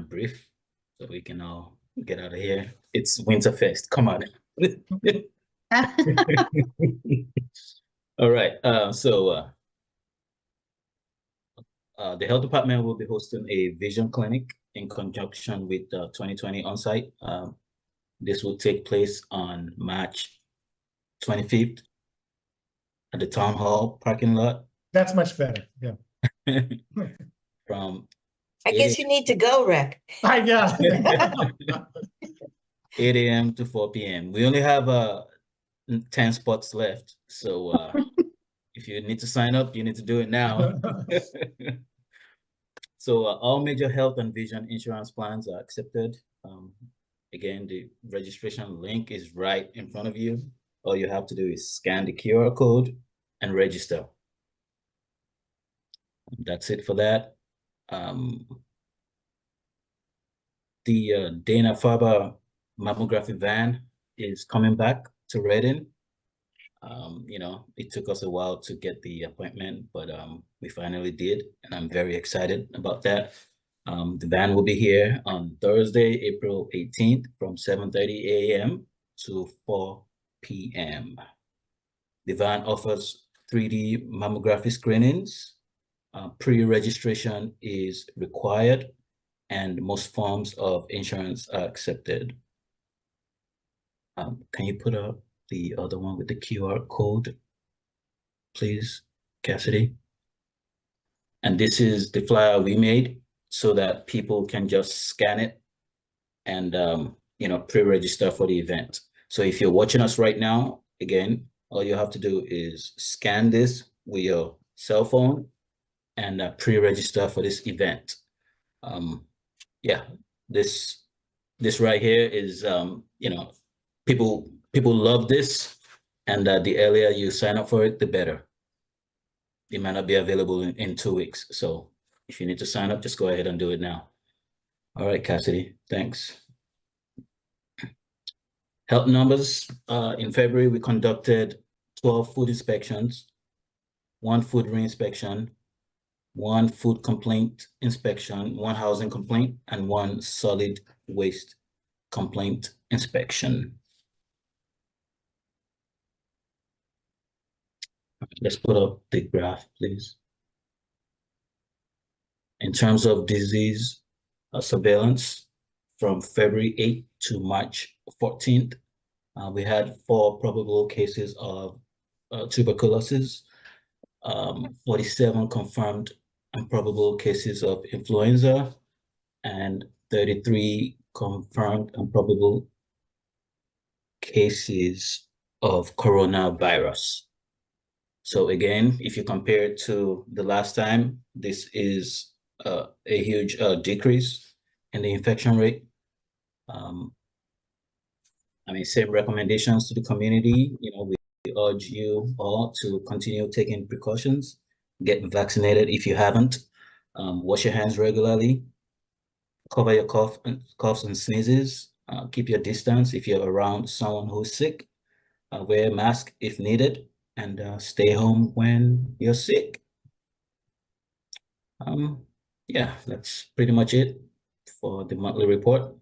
brief so we can all get out of here. It's Winterfest. Come on. All right. So the health department will be hosting a vision clinic in conjunction with 2020 onsite. This will take place on March 25th at the town hall parking lot. That's much better. Yeah. From I guess you need to go, Rick. Yeah. 8 a.m. to 4 p.m. We only have 10 spots left. So if you need to sign up, you need to do it now. So all major health and vision insurance plans are accepted. Again, the registration link is right in front of you. All you have to do is scan the QR code and register. That's it for that. The Dana-Farber mammography van is coming back to Reading. It took us a while to get the appointment, but we finally did, and I'm very excited about that. The van will be here on Thursday, April 18th from 7:30 a.m. to 4 p.m. The van offers 3D mammography screenings. Pre-registration is required, and most forms of insurance are accepted. Can you put up the other one with the QR code, please, Cassidy? And this is the flyer we made so that people can just scan it and pre-register for the event. So if you're watching us right now, again, all you have to do is scan this with your cell phone and pre-register for this event. Yeah, this right here is people love this, and the earlier you sign up for it, the better. It might not be available in 2 weeks, so if you need to sign up, just go ahead and do it now. All right, Cassidy, thanks. Health numbers. In February, we conducted 12 food inspections, 1 food reinspection, 1 food complaint inspection, 1 housing complaint, and 1 solid waste complaint inspection. Let's put up the graph, please. In terms of disease surveillance, from February 8th to March 14th, We had 4 probable cases of tuberculosis, 47 confirmed and probable cases of influenza, and 33 confirmed and probable cases of coronavirus. So again, if you compare it to the last time, this is a huge decrease in the infection rate. I mean, same recommendations to the community. You know, we urge you all to continue taking precautions, get vaccinated if you haven't, wash your hands regularly, cover your coughs and sneezes, keep your distance if you're around someone who's sick, wear a mask if needed, and stay home when you're sick. Yeah, that's pretty much it for the monthly report.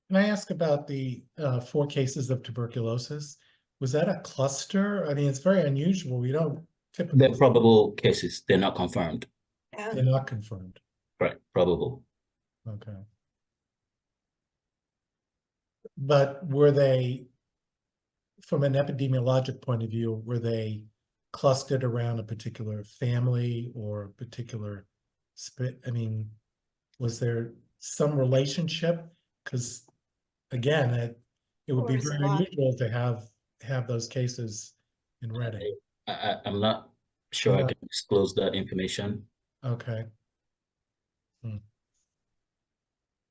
Can I ask about the 4 cases of tuberculosis? Was that a cluster? I mean, it's very unusual. We don't typically. They're probable cases. They're not confirmed. They're not confirmed. Right, probable. Okay. But were they, from an epidemiologic point of view, were they clustered around a particular family or a particular I mean, was there some relationship? Because again, it would be Or is it very not? unusual to have those cases in Reading. I'm not sure I can disclose that information. Okay.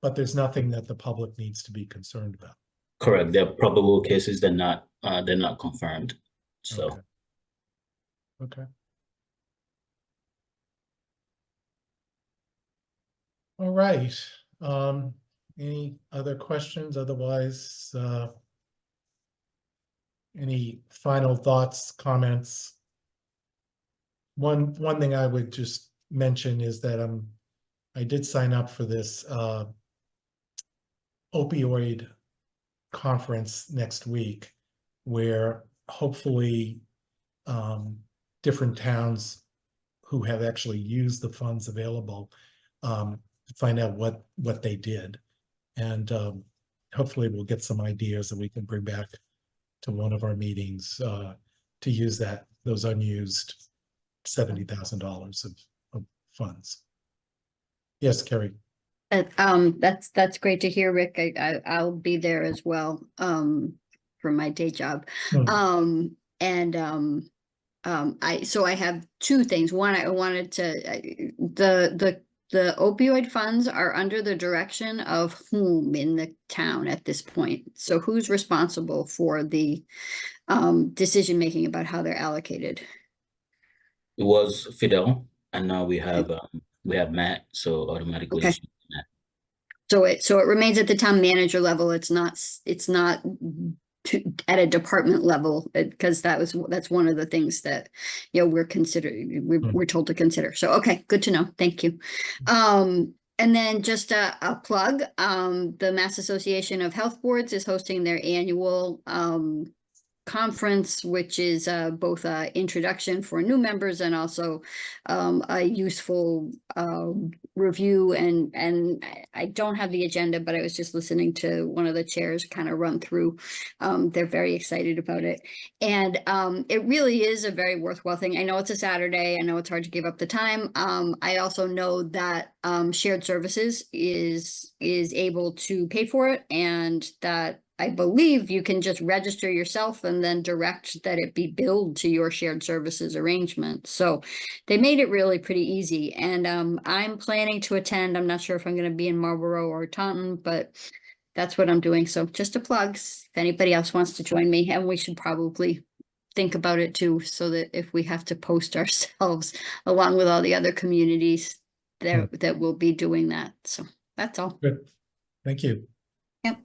But there's nothing that the public needs to be concerned about. Correct. They're probable cases. They're not confirmed. So. Okay. All right. Any other questions? Otherwise, any final thoughts, comments? One thing I would just mention is that I did sign up for this opioid conference next week, where hopefully different towns who have actually used the funds available find out what they did, and hopefully we'll get some ideas that we can bring back to one of our meetings to use those unused $70,000 of funds. Yes, Carrie. That's great to hear, Rick. I'll be there as well for my day job. So I have 2 things. One, I wanted to the opioid funds are under the direction of whom in the town at this point? So who's responsible for the decision making about how they're allocated? It was Fidel, and now we have Matt, so automatically. Okay. Matt. So it remains at the town manager level. It's not at a department level, because that's one of the things that we're told to consider. So okay, good to know. Thank you. And then just a plug. The Mass Association of Health Boards is hosting their annual conference, which is both an introduction for new members and also a useful review. And I don't have the agenda, but I was just listening to one of the chairs kind of run through. They're very excited about it, and it really is a very worthwhile thing. I know it's a Saturday. I know it's hard to give up the time. I also know that Shared Services is able to pay for it, and that I believe you can just register yourself and then direct that it be billed to your shared services arrangement. So they made it really pretty easy. And I'm planning to attend. I'm not sure if I'm going to be in Marlborough or Taunton, but that's what I'm doing. So just a plug, if anybody else wants to join me, and we should probably think about it too, so that if we have to post ourselves along with all the other communities that will be doing that. So that's all. Good. Thank you. Yep.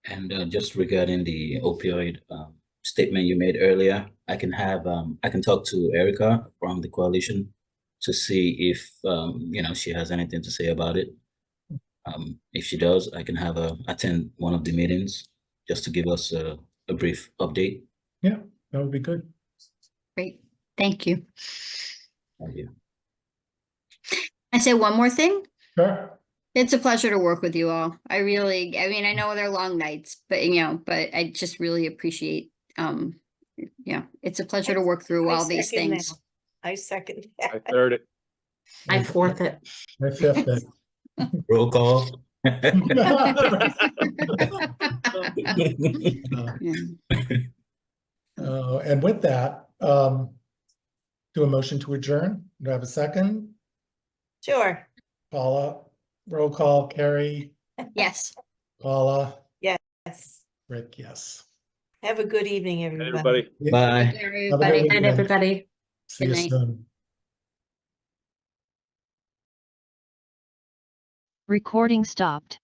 And just regarding the opioid statement you made earlier, I can talk to Erica from the coalition to see if she has anything to say about it. If she does, I can have her attend one of the meetings just to give us a brief update. Yeah, that would be good. Great. Thank you. Thank you. I say one more thing. Sure. It's a pleasure to work with you all. I mean, I know they're long nights, but but I just really appreciate, it's a pleasure to work through I all these second that. things. I second I that. third it. I fourth it. I fifth it. Roll call. And with that, do a motion to adjourn. Do I have a second? Sure. Paula, roll call, Carrie, Yes. Paula, Yes. Rick, yes. Have a good evening, Hey, everybody. everybody. Bye. Have a good Everybody. And weekend. everybody. See you Good night. soon. Recording stopped.